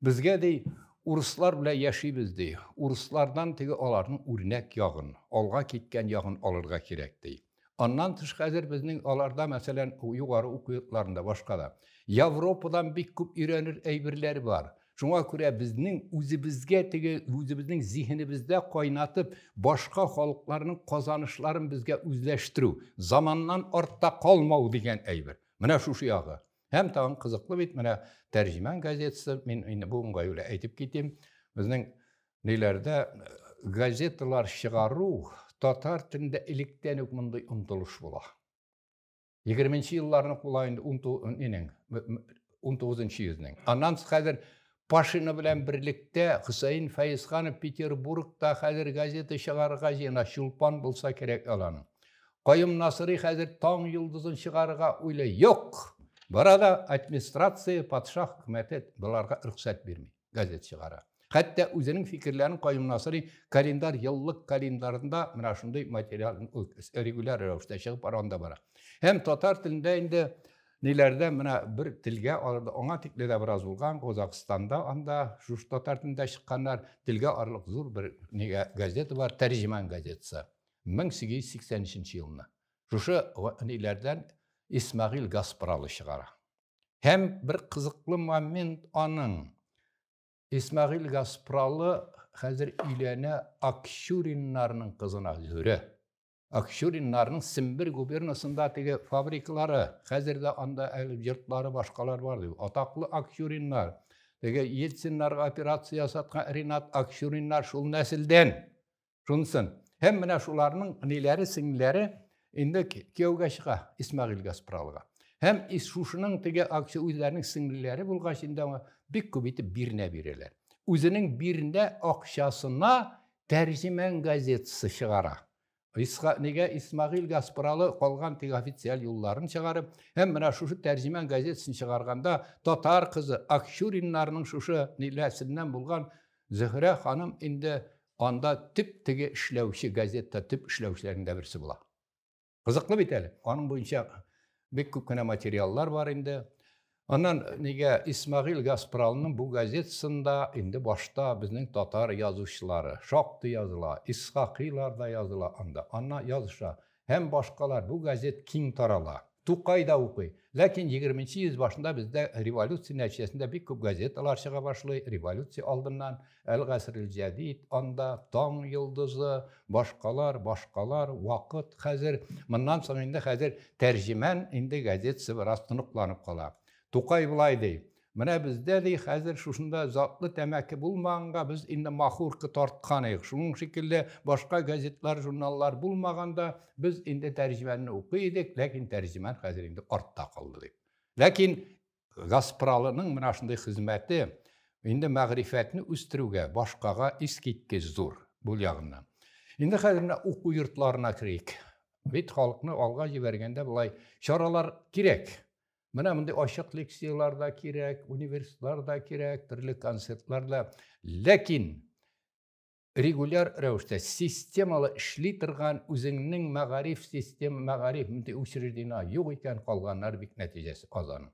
A: bizge de Uruslar bile yaşaybız dey. Uruslardan tegi olarning örnek yağın, olga ketken yağın olurga kerek dey. Ondan tışkazir bizning olarda mesela yugarı okuyutlarında başka da. Avropadan bir küp öğrenir eybirleri var. Şuna göre bizning özübizge tegi özübizning zihnimizde koynatıp başka halklarının kazanışlarını bizge özleştiriu, zamandan orta kalmau degen eybir. Mine şu yağı. Hem tağın kızıklı bit, mine tercüman gazetesi, men bu öyle aytıp gittim. Bizning nelerde gazetalar çıgaru, Tatar tilinde ilikten hükmünde umtuluş bula. 20. yıllarını kulayında 19. yüzyılın. Ondan sonra Paşını bilen birlikte Hüseyin Feyzxanov Peterburg'da hazır gazete çıgarıga jena şulpan bulsa kerek alanın. Koyum Nasır'ı hazır Taң Yıldızın çıgarıga öyle yok. Burada administrasiya, padişah, hükümeti bularga ruhsat vermiyor gazete çıgara. Hatta özünün fikirlerini Koyum Nasır'ı kalendar, yıllık kalendarında mana şunday material regular ravişde çıkıp aranda bara. Hem Tatar tilinde indi nelerde mına bir tilge alırdı. Ona tiklede biraz olgan Kazakistan'da anda şu Tatar tilinde çıkanlar tilge arılık zor bir gazete var. Tercüman gazetesi. 1883 yılına. Şu nelerden İsmail Gaspralı çıgara. Hem bir kızıklı moment onun İsmail Gaspralı hazır ilene Akşurinlarının kızına Züre. Akşurinlarının Simbir gubernasında tege fabrikaları, hazırda anda yurtları başkalar vardı. Ataklı Akşurinlar, tege Yeltsinler operasiya satkan Rinat Akşurinlar şul nesilden. Şunsun. Hem mine şularının neleri, singileri indi kevga çıka İsmail Gaspralıga. Hem şuşunun tege Akşurinlerinin singileri bulgaç indi ama bir kubiti birine biriler. Özünün birine akşasına tercüman gazetesi çıgara. Nege İsmail Gaspralı kolgan tege ofisial yollarını çıgarıp hem mine şuşu tercüman gazetesini çıgarganda Tatar kızı Akşurinlarının şuşu nilesinden bulgan Zühre Hanım indi anda tip tege işlevşi gazette tip işlevşilerinde birisi bula. Kızıklı biteli. Onun boyunca bir köküne materyallar var indi. Ondan nege İsmail Gaspralı'nın bu gazetesinde indi başta bizning Tatar yazışçıları, şaktı yazıla, İshakilar da yazıla anda. Anna yazışa hem başkalar bu gazet king tarala. Tukayda okuy. Lakin 20. yüzyıl başında bizde revolüsiya neticesinde bir küp gazeteler çıka başlıyor. Revolüsiya aldığından El Gasril Jadid, anda Taң Yıldızı, başkalar, vakit hazır. Bundan sonra indi hazır tercüman indi gazetesi biraz tınıklanıp kala. Tukay bulay deyip. Mine bizde dey hazır şuşunda zatlı temaki bulmağında biz indi mahurki tartkanıyıq. Şunun şekilde başka gazetler, jurnallar bulmağında biz indi tercümanını okuydik. Lakin tercüman hazır indi orta kaldı deyip. Ләкин Газпралының менә шундый хезмәте инде мәгърифәтне үстерүгә, башкага искиткеч зур бу ягыннан. Инде хәзер уку йортларына кирик. Бит халыкны алга җибәргәндә булай чаралар кирәк. Менә мондай ачык лекциялар да кирәк, университетлар да кирәк, төрле концертлар да. Ләкин регуляр рәвештә системалы эшли торган үзеңнең мәгариф учреждениена юк икән, калганнар бик нәтиҗәсе азан.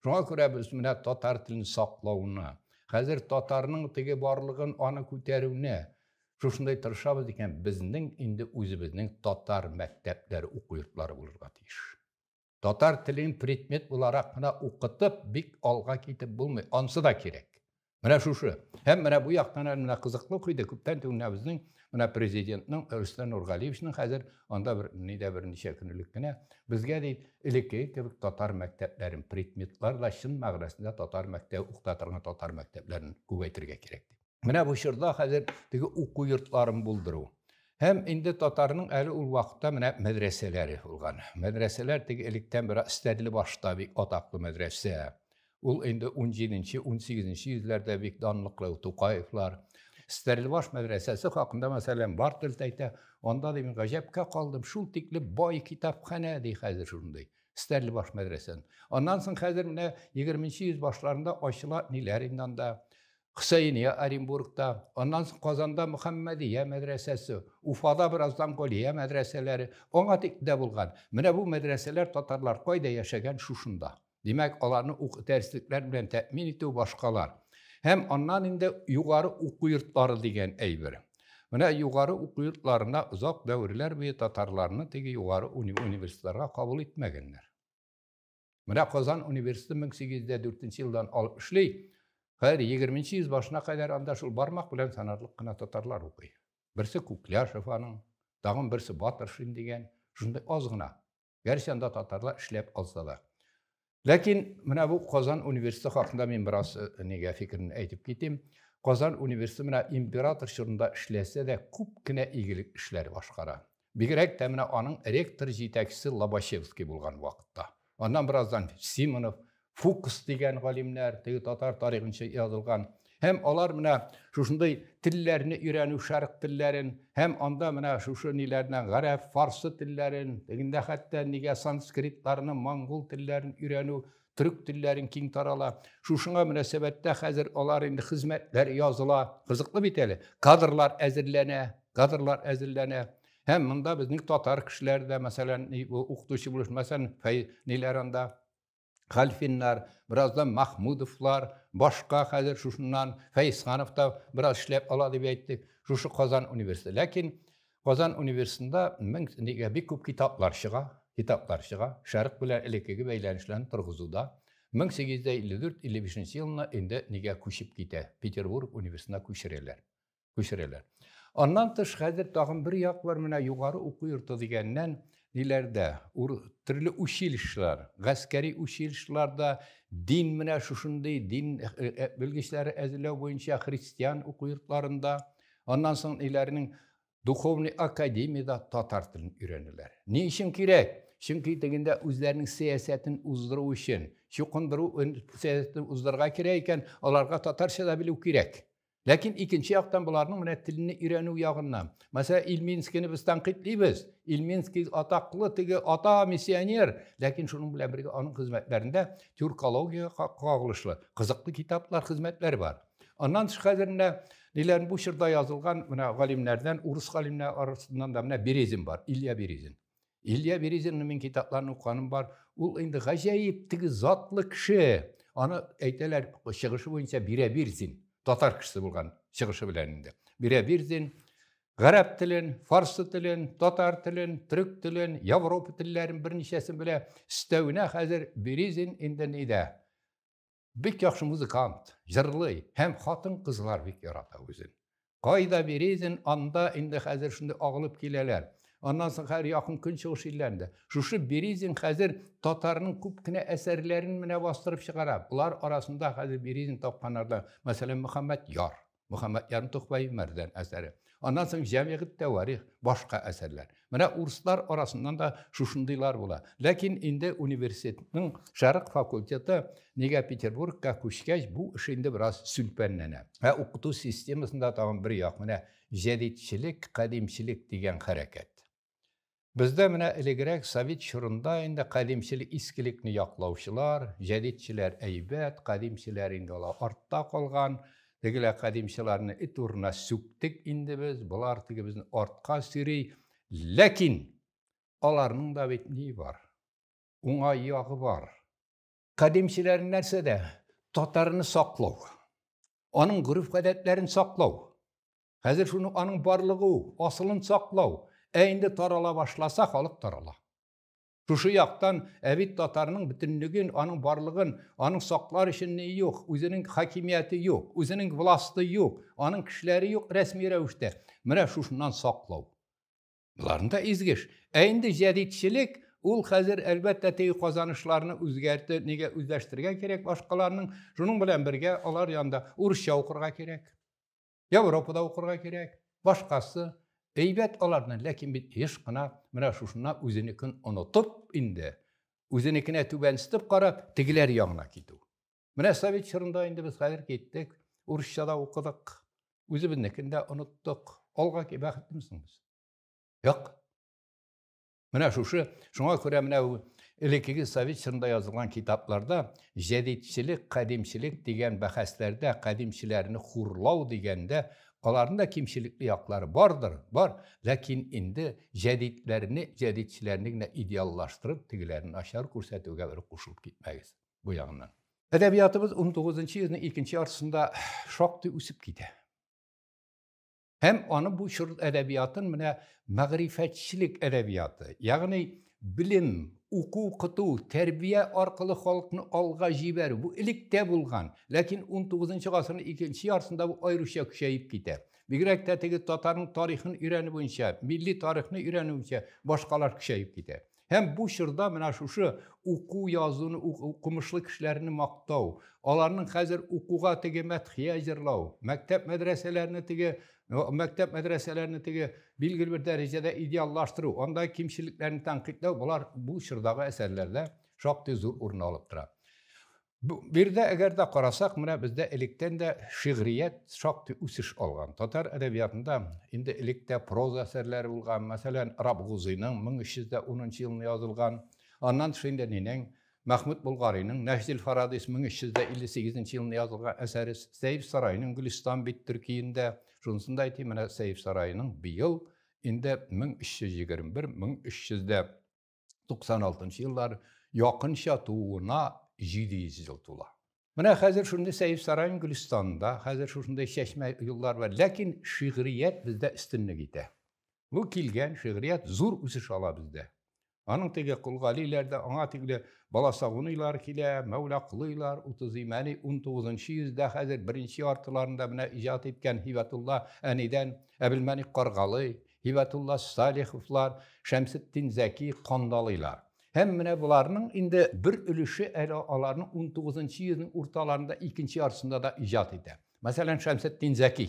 A: Шуңа күрә без менә татар телен саклауына, хәзер татарның теге барлыгын аны күтәрүенә шушындай тырышабыз икән, безнең инде үзебезнең татар мәктәпләре, уку йортлары булырга тиеш. Татар телен предмет буларак кына укытып, бик алга китеп булмый, ансы да кирәк. Менә шушы. Һәм менә бу яктан менә кызыклы куйды, күптән түгел безнең менә президентның Рөстәм Нургалиевичның хәзер анда бер ничә көнлек кенә безгә ди элекке кебек татар мәктәпләрен, предметлар да чын мәгънәсендә татар мәктәп укытырга татар мәктәпләрен күбәйтергә кирәк. Менә бу чорда хәзер теге уку йортларын булдыру. Һәм инде татарның әле ул вакытта менә мәдрәсәләре булган. Мәдрәсәләр теге электән бер Стәдле башта бик атаклы мәдрәсә. Ул инде 17-18 yüzләрдә бик данлыклы Тукаевлар. Стәрлебаш мәдрәсәсе хакында мәсәлән бар телдә әйтә, анда да мин гаҗәпкә калдым, шул тикле бай китапханә ди хәзер шундый. Стәрлебаш мәдрәсәсе. Аннан соң хәзер менә 20-нче yüz башларында ачыла ниләр инде анда. Хусейния Оренбургта, аннан соң Казанда Мөхәммәдия мәдрәсәсе, Уфада бераздан Голия мәдрәсәләре, аңа тик дә булган. Менә бу мәдрәсәләр татарлар кайда яшәгән шушында. Димәк, аларны дәреслекләр белән тәэмин итү башкалар. Һәм аннан инде югары уку йортлары дигән әйбер. Менә югары уку йортларына озак дәврләр буе татарларны теге югары университетларга кабул итмәгәннәр. Менә Казан университеты 1804 елдан алып эшли. Хәзер 20-нче yüz башына кадәр анда шул бармак белән санарлык кына татарлар укый. Берсе Кукляшев аның, тагын берсе Батыршин дигән, шундый аз гына. Гәрчә анда татарлар эшләп алса да. Ләкин менә бу Казан университеты хакында мин бераз нигә фикерне әйтеп китим. Казан университеты менә император чорында эшләсә дә күп кенә игелек эшләр башкара. Бигрәк тә менә аның ректор җитәкчесе Лобачевский булган вакытта. Аннан бераздан Симонов, Фукс дигән галимнәр, теге татар тарихынча язылган. Һәм алар менә шушындай телләрне өйрәнү, шәрq телләрен, һәм анда менә шушы ниләрдән гарәп, фарсы телләрен, тегендә хәтта нигә санскритларны, монгол телләрен өйрәнү, түрк телләрен киң тарала. Шушыңа мөнәсәбәттә хәзер алар инде хезмәтләр языла. Кызыклы бит әле. Кадрлар әзерләнә. Һәм монда безнең татар кешеләр дә, мәсәлән, укытучы булыш, мәсәлән, ниләр анда Хәлфиннар, бераздан Махмудовлар, башка хәзер шушыннан Фәйсханов та бераз эшләп ала дип әйттек. Шушы Казан университеты. Ләкин Казан университетында нигә бик күп китаплар чыга, шәрq белән элеккеге бәйләнешләрне торгызуда. 1854-55 елны инде нигә күчеп китә. Петербург университетына күчерәләр. Аннан тыш хәзер тагын бер як бар, менә югары уку йорты дигәннән ниләрдә, төрле училищелар, гаскәри училищеларда дин менә шушындый дин белгечләре әзерләү буенча христиан уку йортларында, аннан соң ниләрнең духовный академияда татар телен өйрәнәләр. Ни өчен кирәк? Чөнки тегендә үзләренең сәясәтен уздыру өчен, чукындыру сәясәтен уздырырга кирәк икән, аларга татарча да белү кирәк. Ләкин икенче яктан буларның менә телне өйрәнү ягыннан. Мәсәлән, Ильминскийны без тәнкыйтьлибез. Ильминский атаклы теге ата миссионер, ләкин шуның белән бергә аның хезмәтләрендә тюркологиягә кагылышлы кызыклы китаплар, хезмәтләр бар. Аннан хәзер ниләр бу чорда язылган менә галимнәрдән, урыс галимнәр арасыннан да менә Березин бар, Илья Березин. Илья Березинның мин китапларын укыганым бар. Ул инде гаҗәеп теге затлы кеше. Аны әйтәләр, чыгышы буенча Березин. Татар кешесе булган чыгышы белән инде. Березин гарәп телен, фарсы телен, татар телен, түрк телен, Европа телләрен берничәсен белә. Өстәвенә хәзер Березин инде нидә? Бик яхшы музыкант, җырлый, һәм хатын-кызлар бик ярата үзен. Кайда Березин, анда инде хәзер шундый агылып киләләр. Аннан соң һәр якын көнчыгыш илләрендә. Шушы Березин хәзер татарның күп кенә әсәрләрен менә бастырып чыгара. Булар арасында хәзер Березин тапканнарда, мәсәлән, Мөхәммәд Яр Тукай Мәрдән әсәре. Ondan soň Jamiat Tevarih, başka eserler. Mene urslar arasından da şuşundaylar bola. Lakin indi üniversitetin Şarkı Fakülteti Nega Peterburg'a köşkej bu işinde biraz sülpenlene. Ve okutu sistemasında tamam bir yak mene jedidçilik, kadimçilik diyen hareket. Bizde mene iligirek Sovet şırında indi kadimçilik iskilikni yaklavşılar, jedidçiler eybet, kadimçiler indi ola orta kalgan, Degile kadimçilerini it uruna süktik indi biz, bular tigi bizin ortka siri. Lakin, alarının da betniği var. Ona yağı var. Kadimçilerin nerse de, Tatarını saklav. Onun gürüf kadetlerini saklav. Hazır şunu onun barlığı, asılını saklav. Eğinde tarala başlasa, halık tarala. Şu yaktan evit Tatarının bütünlüğün, onun barlığın, onun saklar işini yok, özünün hakimiyeti yok, özünün vlasti yok, onun kişileri yok, resmi revişte. Mine şundan saklav. Bunların da izgiş. Eğinde jedidçilik, ul hazır elbette teyi kazanışlarını özgerdi, nege özleştirgen gerek başkalarının, şunun bilen birge, olar yanında Uruşya okurga gerek, Avrupa'da okurga gerek, başkası, eybet olarına, lakin bir hiç kına, mine şuşuna özünikin unutup indi. Özünikine tübenstip kara, tigiler yanına gidiyor. Mine Sovet şırında indi biz hazır gittik, Uruşya'da okuduk, özübindikinde unuttuk. Olga ki bakıttı mısınız? Yok. Mine şuna göre mine ilkigi Sovet şırında yazılan kitaplarda jedidçilik, kadimçilik diyen bahaslerde kadimçilerini hurlav digende onların da kimçilikli yakları vardır, var. Lakin indi jedidçilerini ideallaştırıp tigilerini aşağı kursetüge verip kuşulup gitmeyiz bu yanından. Edebiyatımız 19. yüzyılın ikinci yarısında şoktu üsüp gitti. Hem onu bu şurt edebiyatın mine mağrifetçilik edebiyatı. Yani bilim, uku, kutu, terbiye arkalı halkını alga jiber. Bu ilikte bulgan. Lakin 19. asrın ikinci yarısında bu ayrışa küşeyip gitti. Bigrek tetegi Tatar'ın tarihini öğrenip boyunca, milli tarihini öğrenip boyunca başkalar küşeyip gitti. Hem bu şırda mine şu uku yazını, okumuşlu kişilerini maktav. Onların hazır ukuga tegi methiye jirlav. Mektep medreselerini tegi bilgili bir derecede ideallaştırı. Onda kimçiliklerini tankitlev. Bunlar bu şırdagi eserlerde çok tezur urna alıp dura. Bir de eğer de qarasak, mine bizde ilikten de şiiriyet çok üsüş olgan. Tatar edebiyatında indi ilikte proza eserleri bulgan. Mesela Rabguzi'nin 1310 yılını yazılgan. Ondan şimdi nenen Mahmud Bulgari'nin Nehdil Faradis 1358 yılını yazılgan eseri Seyf Sarayı'nın Gülistan bit Türkiye'inde şunsunda aytayım, mine Seyf Sarayı'nın bir yıl indi 1321-1396 yıllar yakınşa tuğuna 700 yıl tula. Mine hazır şunda Seyf Sarayı'nın Gülistan'da, hazır şunda şeşme yıllar var. Lakin şiiriyet bizde üstünlüğü gitti. Bu kilgen şiiriyet zor üsüş ala bizde. Anın tege Kulgalilerde, ana tege Balasağunuylar kile, Mevla Kılıylar, 19. yüzyılda hazır birinci artılarında buna icat etken Hibatullah Ani'den, Ebilmenik Qargalı, Hibatullah Salihuflar, Şemsettin Zeki Kandalılar. Hem mine bularının indi bir ölüşü alarının 19. yüzyılın ortalarında ikinci yarısında da icat etti. Mesela Şemsettin Zeki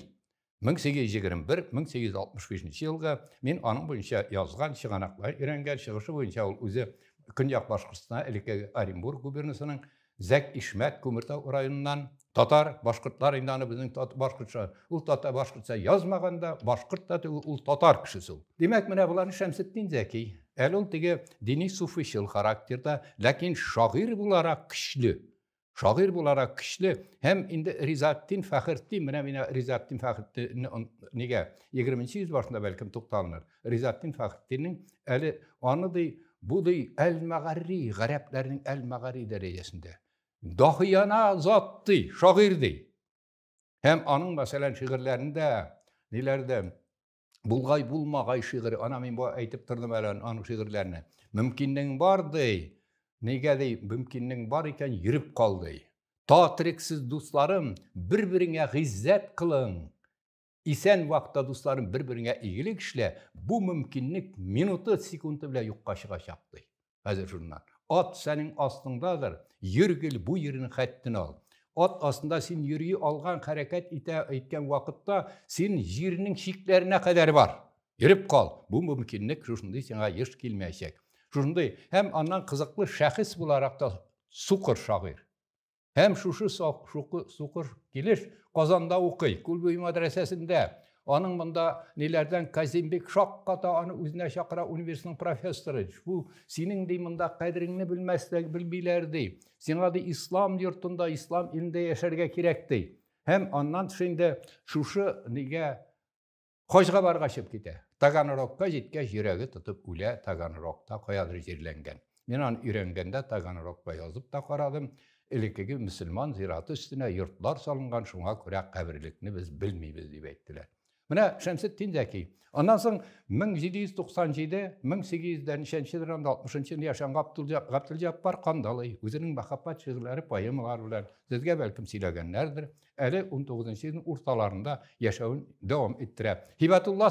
A: 1821-1865 yılga men onun boyunca yazgan çıganaklar öğrengen çıgışı boyunca ol özü Künyak Başkırtısına elike Orenburg gubernasının Zek İşmet Kumurta rayonundan Tatar Başkırtlar indanı bizim Başkırtça ul Tatar Başkırtça yazmaganda Başkırt da ul Tatar kişisi. Demek mene buların Şemsettin Zeki elul tege dini sufişil karakterde lakin şair bularak kişli. Şair bularak kişli hem indi Rizaettin Fakhrti mine Rizaettin Fakhrti nege 20. yüzyıl başında belki to'xtalınır. Rizaettin Fakhrti'nin eli anıdı bu da el-Magarri, Gareplerin el-Magarri derecesinde. Dahiyana zattı, şairdi. Hem anın mesela şiirlerinde, nelerde bulgay bulmagay şiiri, ana men bu aytıp tırdım elen anın şiirlerine. Mümkinliğin vardı. Nege dey, mümkinliğin var iken yürüp kaldı. Tatiriksiz dostlarım, birbirine gizzet kılın. İsen vakta dostlarım birbirine iyilik işle, bu mümkinlik minutu, sekundu bile yok kaşığa şaptı. Hazır şundan. At senin aslındadır, yürgül bu yerini hattini al. Ат астында син йөри алган, хәрәкәт иткән вакытта син җирнең чикләренә кадәр бар. Йөреп кал. Бу мөмкинлек шушындый сиңа еш килмәячәк. Шушындый һәм аннан кызыклы шәхес буларак та Сукыр шагыйрь. Һәм шушы Сукыр килеш Казанда укый, Күлбуй мәдрәсәсендә. Аның монда ниләрдән Казимбек шакката аны үзенә чакыра университетның профессоры. Бу синең ди монда кадереңне белмиләр ди. Сиңа ди ислам йортында, ислам илендә яшәргә кирәк ди. Һәм аннан инде шушы нигә Хаҗга баргачып китә. Таганрогка җиткәч йөрәге тотып үлә, Таганрогта каядыр җирләнгән. Мен аны өйрәнгәндә Таганрогка язып та карадым. Элекеге мөселман зираты өстенә йортлар салынган, шуңа күрә каберлекне без белмибез дип әйттеләр. Менә Шәмсетдин Зәки. Аннан соң 1797-1860 яшәгән Габделҗаббар Кандалый үзенең мәхәббәт шигырьләре, поэмалары белән сезгә бәлкем сөйләгәннәрдер. Әле 19-нчы йөзнең урталарында яшәвен дәвам иттерә. Һибатулла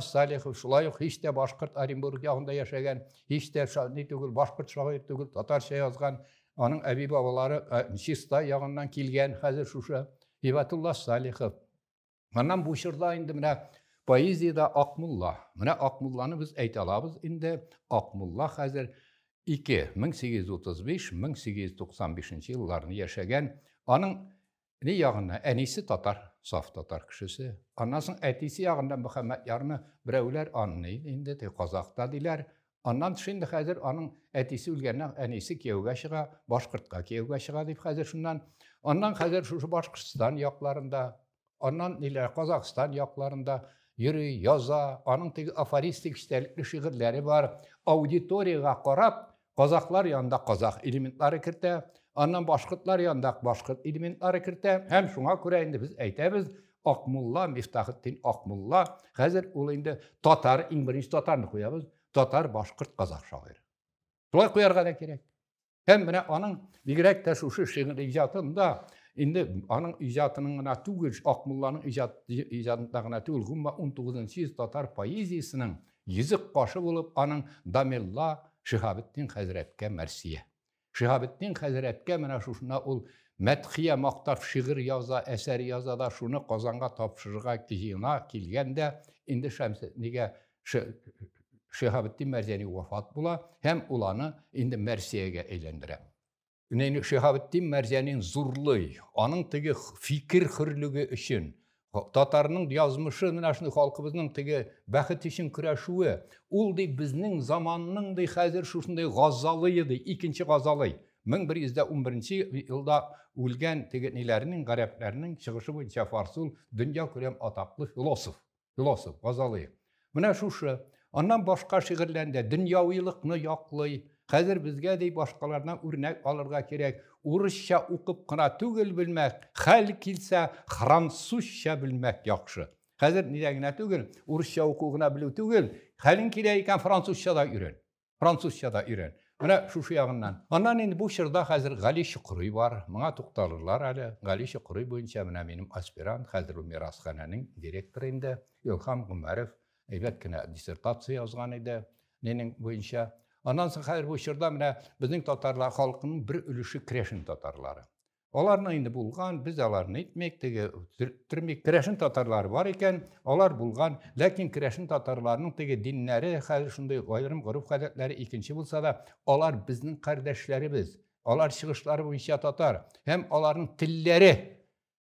A: Салихов шулай ук һич тә башкорт Оренбург ягында яшәгән, һич тә шагыйрь түгел, башкорт шагыйрь түгел, татарча язган. Аның әби-бабалары Чиста ягыннан килгән, хәзер шушы Һибатулла Салихов. Аннан бу чорда инде менә поэзиядә Акмулла. Менә Акмулланы без әйтә алабыз инде. Акмулла хәзер 1835-1895 елларны яшәгән. Аның ни ягында әнисе татар, саф татар кешесе. Аннан соң әтисе ягында Мөхәммәд ярны берәүләр аны инде Казакта диләр. Аннан инде хәзер аның әтисе үлгәннән әнисе кияүгә чыга, башкортка кияүгә чыга дип хәзер шуннан. Аннан хәзер шушы Башкортстан якларында, аннан ниләр Казакстан якларында йөри, яза, аның теге афористик истәлекле шигырьләре бар. Аудиторияга карап, казаклар янында казак элементлары кертә, аннан башкортлар янында башкорт элементлары кертә. Һәм шуңа күрә инде без әйтәбез, Акмулла, Мифтахетдин Акмулла, хәзер ул инде татар, иң беренче татарны куябыз, татар, башкорт, казак шагыйрь. Шулай куярга да кирәк. Һәм менә аның бигрәк тә шушы шигырь иҗатында инде аның иҗатының гына түгел, Акмулланың иҗатында гына түгел, 19-нчы йөз татар поэзиясының йөзек кашы булып, аның Дамелла Шиһабетдин хәзрәткә мәрсия. Шиһабетдин хәзрәткә менә шушына ул мәдхия мактап шигырь яза, әсәр яза да шуны Казанга тапшырырга килгәндә инде Шәмсетдингә Шиһабетдин Мәрзияни вафат була һәм ул аны инде мәрсиягә әйләндерә. Шиһабетдин Мәрзияниң зурлый, аның теге фикер хөрлеге өчен, татарның язмышы, менә шуны халкыбызның теге бәхет өчен көрәшүе, ул ди безнең заманның ди хәзер шушындай газалы ди, икенче газалы. 1111 елда үлгән теге ниләрнең, гарәпләрнең чыгышы буенча фарсул дөнья күрәм атаклы философ газалы. Менә шушы. Аннан башка шигырьләрендә дөньявыйлыкны яклый. Хәзер безгә ди башкалардан үрнәк алырга кирәк. Урысча укып кына түгел белмәк, хәл килсә французча белмәк яхшы. Хәзер нидә генә түгел, урысча уку гына белү түгел, хәлин килә икән французча да өйрән. Французча да өйрән. Менә шушы ягыннан. Аннан инде бу чорда хәзер Гали Шөкри бар. Моңа тукталырлар әле. Гали Шөкри буенча менә минем аспирант, хәзер ул мирасханәнең директоры инде, Илһам Гомәров. Әйбәт кенә диссертация язган иде, нинең буенча. Аннан соң хәзер бу чорда менә безнең татарлар халкының бер өлеше Крешен татарлары. Аларны инде булган, без аларны әйтмәк, теге Крешен татарлары бар икән, алар булган, ләкин Крешен татарларының теге диннәре хәзер шундый аерым гореф-гадәтләре икенче булса да, алар безнең кардәшләребез. Алар чыгышлары буенча татар, һәм аларның телләре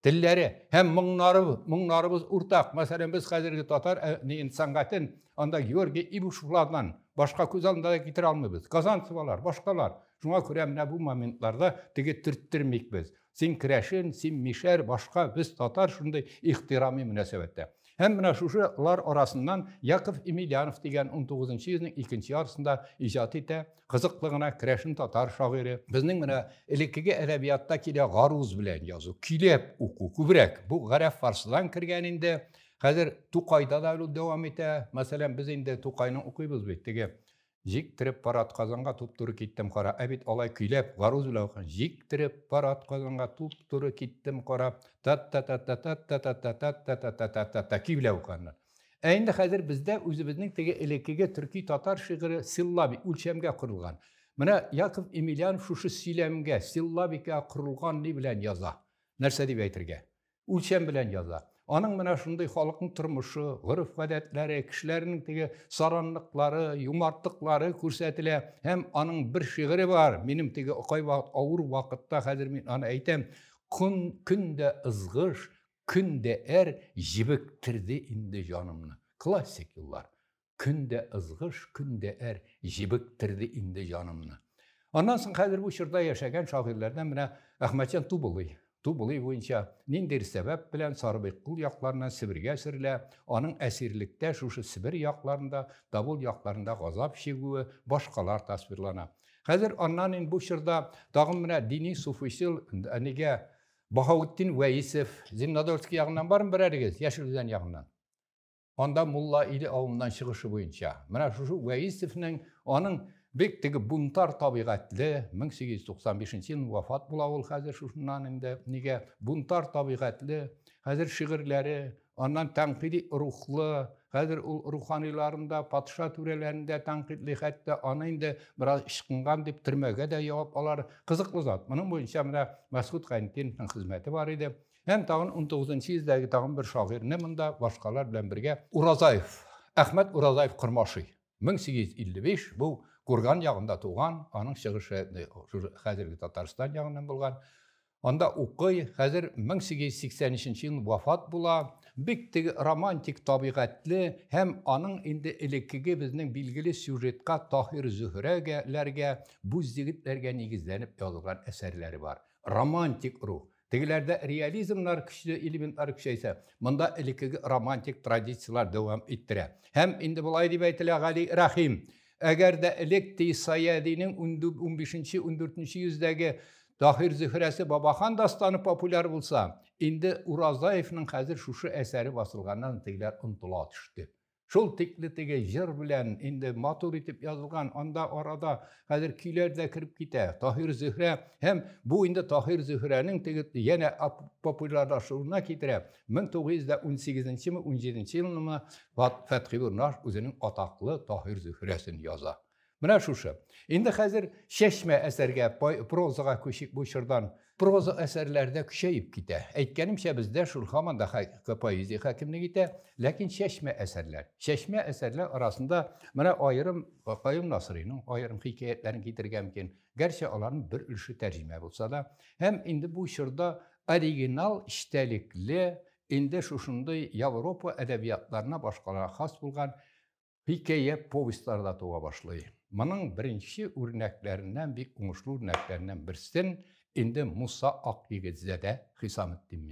A: һәм моңнарыбыз уртак. Мәсәлән, без хәзерге татар сәнгатен анда Георгий Ибушевлардан башка күз алдына да китерә алмыйбыз. Казанцевалар, башкалар. Шуңа күрә менә бу моментларда теге төрттермик без. Син Крешен, син Мишәр, башка без татар шундый ихтирами мөнәсәбәттә. Һәм менә шушылар арасыннан Яков Емельянов дигән 19-нчы йөзнең икенче ярсында иҗат итә. Кызыклы гына Крешен татар шагыйре. Безнең менә элеккеге әдәбиятта килә гаруз белән язу, көйләп уку күбрәк. Бу гарәп фарсыдан кергән инде. Хәзер Тукайда да ул дәвам итә. Мәсәлән, без инде Тукайның укыйбыз бит. Теге Җиктереп парат Казанга туп-туры киттем кара. Әбит алай көйләп гаруз белән укыган. Җиктереп парат Казанга туп-туры киттем кара. Та-та-та-та-та-та-та-та-та-та-та-та кийләп укыган. Инде хәзер бездә үзебезнең теге элеккеге төрки татар шигыре силлаби үлчәмгә корылган. Менә Яков Емельянов шушы сөйләмгә, силлабикә корылган ни белән яза? Нәрсә дип әйтергә? Үлчәм белән яза. Аның менә шундый халыкның тормышы, гырыф-гадәтләре, кешеләрнең теге саранлыклары, юмартлыклары күрсәтелә. Һәм аның бер шигыре бар. Минем теге кайвакыт авыр вакытта хәзер мин аны әйтәм. Көндә ызгыш, көндә җибектерде инде җанымны. Классик юллар. Көндә ызгыш, көндә җибектерде инде җанымны. Аннан соң хәзер бу чорда яшәгән шагыйрьләрдән менә Әхмәтҗан Тубылый. Тубылый буенча ниндидер сәбәп белән Сарыбайкыл якларынан Себергә сөрелә, аның әсирлектә шушы Себер якларында, Давыл якларында газап чигүе, башкалар тасвирлана. Хәзер аннан бу чорда тагын менә дини суфийсил нигә Баһаутдин Вәисев, Зиннадольский ягыннан барым берәрегез, Яшелүзән ягыннан. Анда Мулла Или авылыннан чыгышы буенча. Менә шушы Вәисевнең аның бик теге бунтар табигатьле 1895 ел вафат була ул хәзер шушыннан инде нигә бунтар табигатьле хәзер шигырьләре, аннан тәнкыйди рухлы, хәзер ул руханиларында, патша түрәләрендә тәнкыйтьле, хәтта аны инде бераз ычкынган дип төрмәгә дә ябып алар. Кызыклы зат. Моның буенча менә Мәсгуд Гайнетдиновның хезмәте бар иде. Һәм тагын 19-нчы йөздәге тагын бер шагыйрьне монда башкалар белән бергә Уразаев, Әхмәт Уразаев Кырмашый. 1855 бу Курган ягында туган, аның чыгышы хәзерге Татарстан ягыннан булган. Анда укый, хәзер 1883 ел вафат була. Бик теге романтик табигатьле һәм аның инде элеккеге безнең билгеле сюжетка Таһир Зөһрәгәләргә, бу җегетләргә нигезләнеп язылган әсәрләре бар. Романтик рух. Тегеләрдә реализмнар көчле элементлар көчәйсә, монда элеккеге романтик традициялар дәвам иттерә. Һәм инде булай дип әйтелә Гали Рәхим. Әгәр дә электе Саядиның 15-14 йөздәге Таһир Зөһрәсе Бабахан дастаны популяр булса, инде Уразаевның хәзер шушы әсәре басылганнан тегеләр онтыла төште. Шул тикле теге җыр белән инде матур итеп язылган, анда арада хәзер көйләр дә кирип китә. Таһир Зөһрә һәм бу инде Таһир Зөһрәнең теге янә популярлашуына китерә. 1918-17 елны Фәтхи Бурнаш үзенең атаклы Таһир Зөһрәсен яза. Менә шушы. Инде хәзер Чәчмә әсәргә, прозага күчик бу чордан проза әсәрләрдә көчәеп китә. Әйткәнемчә, бездә шул һаман да поэзия хакимлек итә, ләкин Чәчмә әсәрләр арасында менә аерым Каюм Насыйриның аерым хикәятләрен китергә мөмкин. Гәрчә аларның бер өлеше тәрҗемә булса да, һәм инде бу чорда оригинал иштәлекле инде шушындай Европа әдәбиятларына башкаларга хас булган хикәя повестьларда туа башлый. Моның беренче үрнәкләреннән, бик уңышлы үрнәкләреннән берсен инде Муса Акъегетзәдә Хисаметдин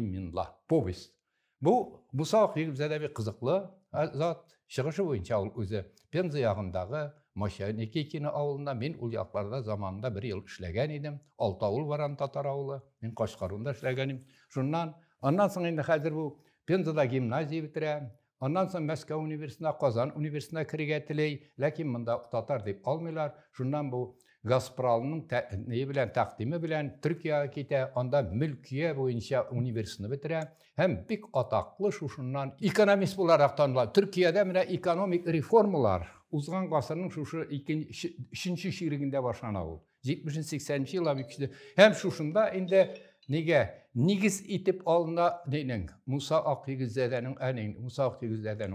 A: Минла повесть. Бу Муса Акъегетзәдә бик кызыклы зат. Чыгышы буенча ул үзе Пенза ягындагы Машайникино авылында, мин ул якларда заманында 1 ел эшләгән идем. Алтавыл баран татар авылы, мин Кашкарында эшләгән идем. Шуннан, аннан соң инде хәзер бу Пензада гимназия бетерә. Аннан соң Мәскәү университетына, Казан университетына кирергә теләй, ләкин монда татар дип алмыйлар. Шуннан бу Газпролның белән тәкъдиме белән Төркиягә китә, анда мөлкия буенча университетны бетерә. Һәм бик атаклы шушыннан экономист буларак таныла. Төркиядә менә экономик реформалар узган гасырның шушы 3нче чирегендә башлана ул. 70-80 еллар бик. Һәм шушында инде нигез итеп алына Муса Акъегетзәдәнең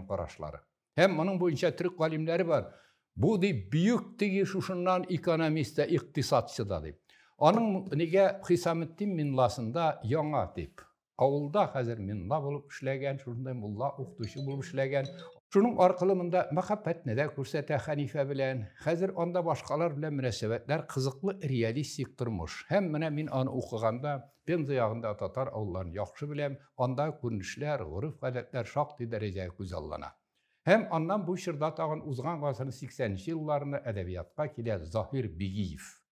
A: карашлары. Һәм моның буенча төрек галимнәре бар. Бу дип бүйүк теге шушыннан экономист, икътисадчы да дип. Аның Хисаметдин Минласында яңа дип. Авылда хәзер Минла булып эшләгән, шундай мулла укытучы булып эшләгән. Шуның аркылы монда мәхәббәтне дә күрсәтә Хәнифә белән. Хәзер анда башкалар белән мөнәсәбәтләр кызыклы реалистик тормыш. Һәм менә мин аны укыганда Пенза ягында татар авылларын яхшы беләм. Анда күренешләр, гырыф-гадәтләр шактый дәрәҗәгә күз аллана. Һәм аннан бу чорда тагын узган гасырның 80нче елларында әдәбиятка килә Заһир Бигиев.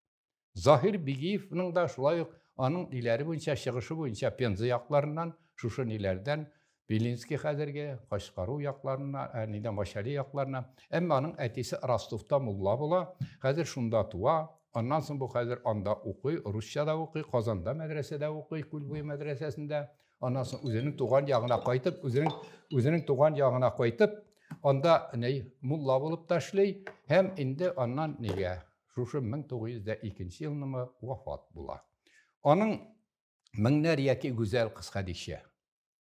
A: Заһир Бигиевның да шулай ук аның диләре буенча, чыгышы буенча Пенза якларыннан, шушы ниләрдән Белинский хәзерге Кашкару якларына, Машали якларына. Әмма аның әтисе Ростовта мулла була. Хәзер шунда туа. Аннан соң бу хәзер анда укый, русча да укый, Казанда мәдрәсәдә укый, Күлбуй мәдрәсәсендә. Аннан соң үзенең туган ягына кайтып, Анда мулла булып та эшләй, һәм инде аннан шушы 1902 елны вафат була. Аның меңнәр яки гүзәл кыз Хәдичә,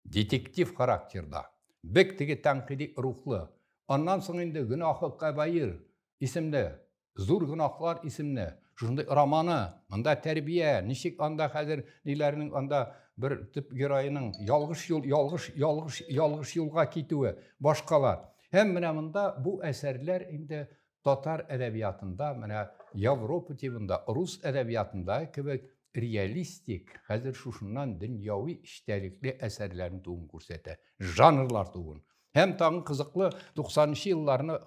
A: детектив характерда, бик теге тәнкыйди рухлы. Аннан соң инде Гүнахы Кабаир исемле, зур гүнахлар исемле, шундый романы, анда тәрбия, ничек анда хәзер ниләрнең анда bir tip героиның ялгыш юлга китүе, башкалар. Һәм менә монда бу әсәрләр инде татар әдәбиятында, менә Европа тибында, рус әдәбиятында кебек реалистик, хәзер шушыннан дөньяви эчтәлекле әсәрләрне туын күрсәтә, жанрлар туын. Һәм тагын кызыклы 90-нчы елларны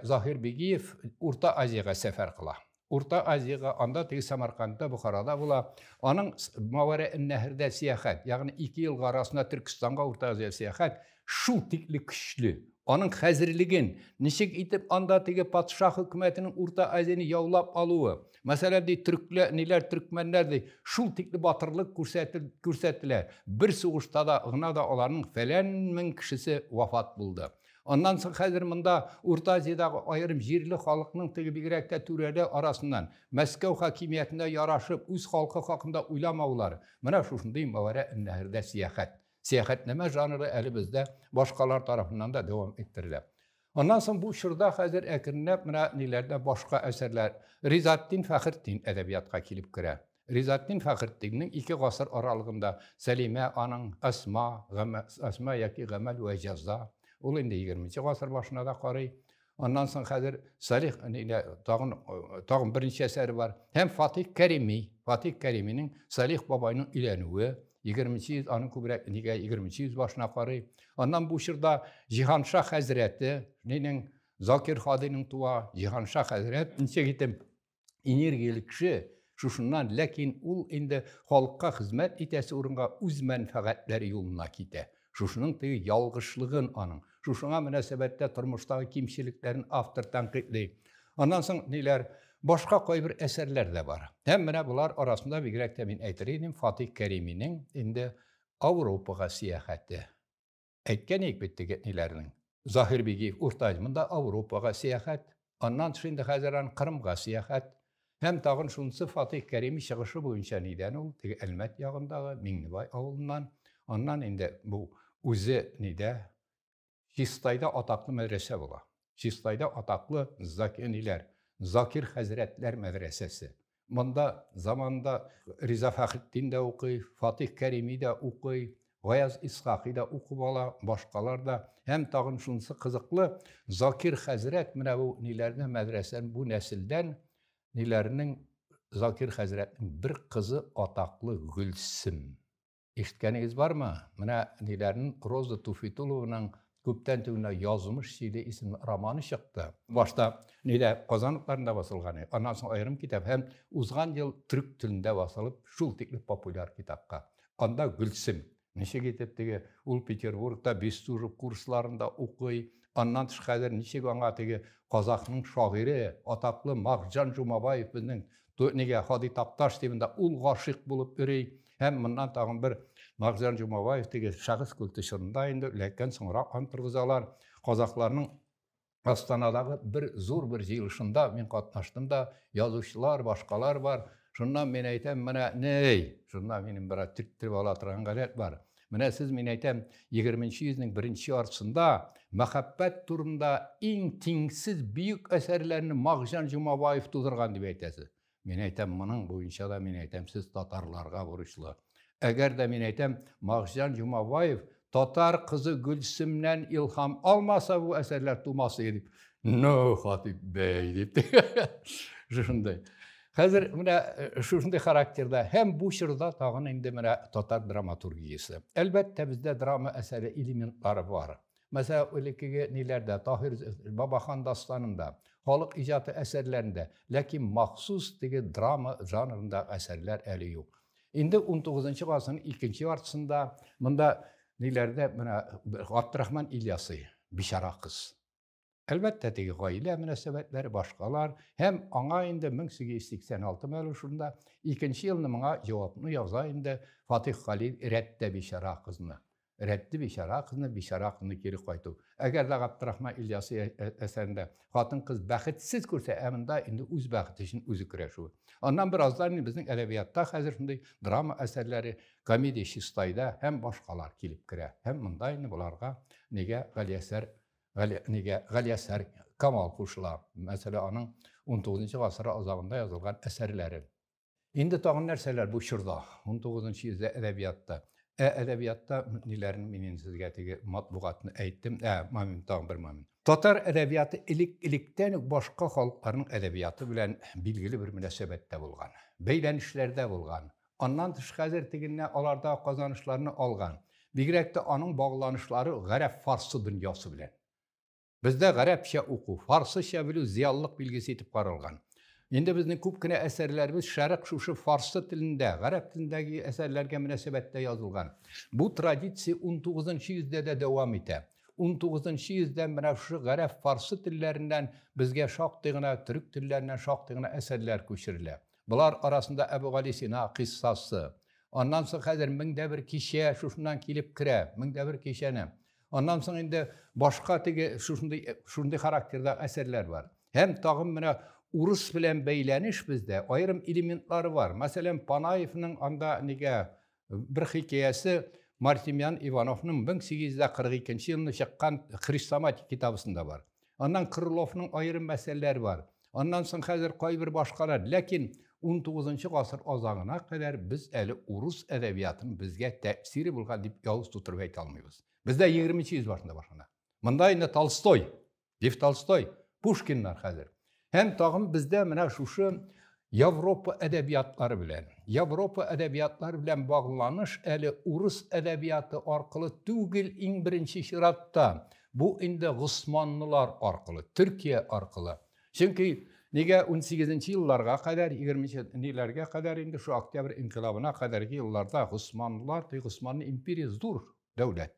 A: Заһир Бигиев Урта Азияга сәфәр кыла. Урта Азияга, анда теге Самаркандта, Бухарада була. Аның Мавара-эн-Нәһрдә сияхәт, ягъни 2 ел арасында Түркстанга, Урта Азия сияхәт, шул тикле көчле. Аның хәзерлеген, ничек итеп анда теге патша хөкүмәтенең Урта Азияны яулап алуы. Мәсәлән, төркмәннәр шул тикле батырлык күрсәтелә. Бер сугышта да гына да аларның фәлән мең кешесе вафат булды. Ondan sonra хәзер монда Урта Азиядагы айрым җирле халыкның теге бигрәк тә түрәләр арасыннан Мәскәү хакимиятенә ярашып үз халкы хакында уйламаулар. Менә шушындый Мавара-эн-Нәһрдә сияхәт. Сияхәт нәмә жанры әле бездә башкалар тарафыннан да дәвам иттерелә. Ondan sonra бу чорда хәзер әкренләп менә ниләрдә башка әсәрләр Ризаттин Фәхретдин әдәбиятка килеп керә. Ризаттин Фәхретдиннең 2 гасыр аралыгында Сәлимә аның Асма яки Гамәл вә Җаза. Ул инде 20-нче гасыр башына да карый. Ondan sonra хәзер Салих тагын беренче әсәре бар. Һәм Фатих Кәриминең Салих бабайның өйләнүе 20-нче аның күбрәк 20-нче башына карый. Ondan бу чорда Җиһанша хәзрәте, Закир Хадиның туа Җиһанша хәзрәт ничек итеп энергияле кеше, шушыннан, ләкин ул инде халыкка хезмәт итәсе урынга үз мәнфәгатьләре юлына китә. Шушының теге ялгышлыгын аның, шушыңа мөнәсәбәттә тормыштагы кимчелекләрен автор тәнкыйтьли. Аннан соң ниләр, башка кайбер әсәрләр дә бар. Һәм менә булар арасында бигрәк тә мин әйтер идем Фатих Кәриминең инде Европага сияхәте. Әйткән идек бит теге ниләрнең. Заһир Бигиев Урта Азиядә Европага сияхәт, аннан соң инде хәзер Кырымга сияхәт. Һәм тагын шунысы Фатих Кәрими чыгышы буенча нидән ул теге Әлмәт ягындагы Миңнебай авылыннан. Аннан инде бу үзе нидә Чистайда атаклы мәдрәсә була. Чистайда атаклы Закир хәзрәтләр мәдрәсәсе. Монда заманда Риза Фәхретдин дә укый, Фатих Кәрими дә укый, Гаяз Исхакый да укып ала, башкалар да. Һәм тагын шунысы кызыклы, Закир хәзрәт менә бу ниләрне мәдрәсән бу нәселдән ниләрнең Закир хәзрәтнең бер кызы атаклы Гөлсем. Ишеткәнегез бармы? Менә ниләрнең Роза Туфитулованың күптән түгел язмыш силе исемле романы чыкты. Башта нидә Казанлыкларында басылган. Аннан соң аерым китап һәм узган ел түрк телендә басылып, шул тикле популяр китапка. Анда Гөлсем ничек итеп теге ул Петербургта Бестужев курсларында укый. Аннан тыш хәзер ничек аңа теге Казакның шагыйре, атаклы Махҗан Жумабаев безнең нигә Хади Тапташ дигәндә ул гашыйк булып йөри. Һәм моннан тагын бер Махҗан Жумабаев теге шәхес культы чорында инде ләкин соңрак антыргызалар. Казакларның Астанадагы бер зур бер җыелышында мин катнаштым да, язучылар, башкалар бар. Шуннан мин әйтәм, менә шуннан минем бер тиктиреп ала торган гадәт бар. Менә сез мин әйтәм, 20-нче йөзнең беренче яртысында мәхәббәт турында иң тиңсез бөек әсәрләрне Махҗан Жумабаев тудырган дип әйтәсез. Мин әйтәм, моның буенча да мин әйтәм, сез татарларга бурычлы. Әгәр дә мин әйтәм, Махҗан Жумабаев татар кызы Гөлсемнән илһам алмаса бу әсәрләр тумасы дип. Хатип бәй дип. Шундай. Хәзер менә шушындый характерда һәм бу чорда тагын инде менә татар драматургиясе. Әлбәттә бездә драма әсәре элементлары бар. Мәсәлән, элекеге ниләрдә Таһир Бабахан дастанында, халык иҗаты әсәрләрендә, ләкин махсус теге драма жанрында әсәрләр әле юк. Инде 19-нчы гасырның 2нче яртысында монда ниләрдә менә Габдрахман Ильясы, Бишара кыз. Әлбәттә, теге гаилә мөнәсәбәтләре башкалар һәм аңа инде 1886 мәлушында 2нче елны моңа җавапны яза инде Фатих Халил Рәттә Бишара кызны. Reddi bişara kızını geri qaytıb. Əgər də Abdurrahman İlyası əsərində xатын qız bəxitsiz görsə, əmində indi öz bəxti üçün özü güreşir. Ondan birazdan bizim ədəbiyyatda həzir şimdi drama əsərləri, komediya şistayda həm başqalar kilib girə, həm bunda indi bunlarga nega Qaliyasər Kamal Kuşla, məsələ onun 19-cu əsrə azağında yazılған əsərləri. İndi tağın nərsələr bu şurada, 19-cu yüzdə ədəbiyyatda. Ədəbiyyatda nilərin mininsizgəti matbuqatını əyitdim. Tağın bir mamin. Tatar ədəbiyyatı ilikdən başqa xalqların ədəbiyyatı bilən bilgili bir münasibətdə bolğan. Beylənişlərdə bolğan. Ondan dış xəzərtiginə onlarda qazanışlarını alğan. Bigərək də onun bağlanışları qərəb farsı dünyası bilən. Bizdə qərəbşə oxu, farsışə bilu ziyallıq bilgisi etib qarılğan. İndi bizim küpkine əsərlərimiz şərq şuşu farsı dilində, qərəb dilindəki əsərlərə münasibətdə yazılğan. Bu tradisiya 19-cu yüzdə də devam edə. 19-cu yüzdə şu qərəb farsı dillərindən bizə şaqdığına, türk dillərindən şaqdığına əsərlər köçürülə. Bunlar arasında Əbu Qali Sina qissası. Ondan sonra həzir mində bir kişiyə şuşundan kilib kirə, mində bir kişiyənə. Ondan sonra indi başqa şundi xarakterdə əsərlər var. Həm tağım mənə Urus bilen beyləniş bizdə ayrım elementları var. Məsələn, Panayev'nin anda bir hikayesi Martimyan Ivanov'un 1842 yılında çıkan Hristomatik kitabısında var. Ondan Krılov'un ayrım məsələləri var. Ondan sonra həzir qoy bir başqalar. Lakin 19-cu asır azağına kadar biz əli Urus ədəbiyyatının bizə təsiri bulğan deyib yavuz tuturub aytalmıyız. Bizdə 20-ci yüz başında başında. Bunda indi Tolstoy, Lev Tolstoy, Pushkinlar həzir. Hem tağım bizdə mənə şuşu Avropa ədəbiyyatları bilən bağlanış əli Urus ədəbiyyatı arqılı tügül in birinci şiratda. Bu indi Osmanlılar arqılı, Türkiye arqılı. Çünkü 18-ci yıllarga kadar, 20-ci kadar indi şu Oktyabr inqilabına kadarki yıllarda Osmanlılar, Osmanlı imperiyası dur devlet.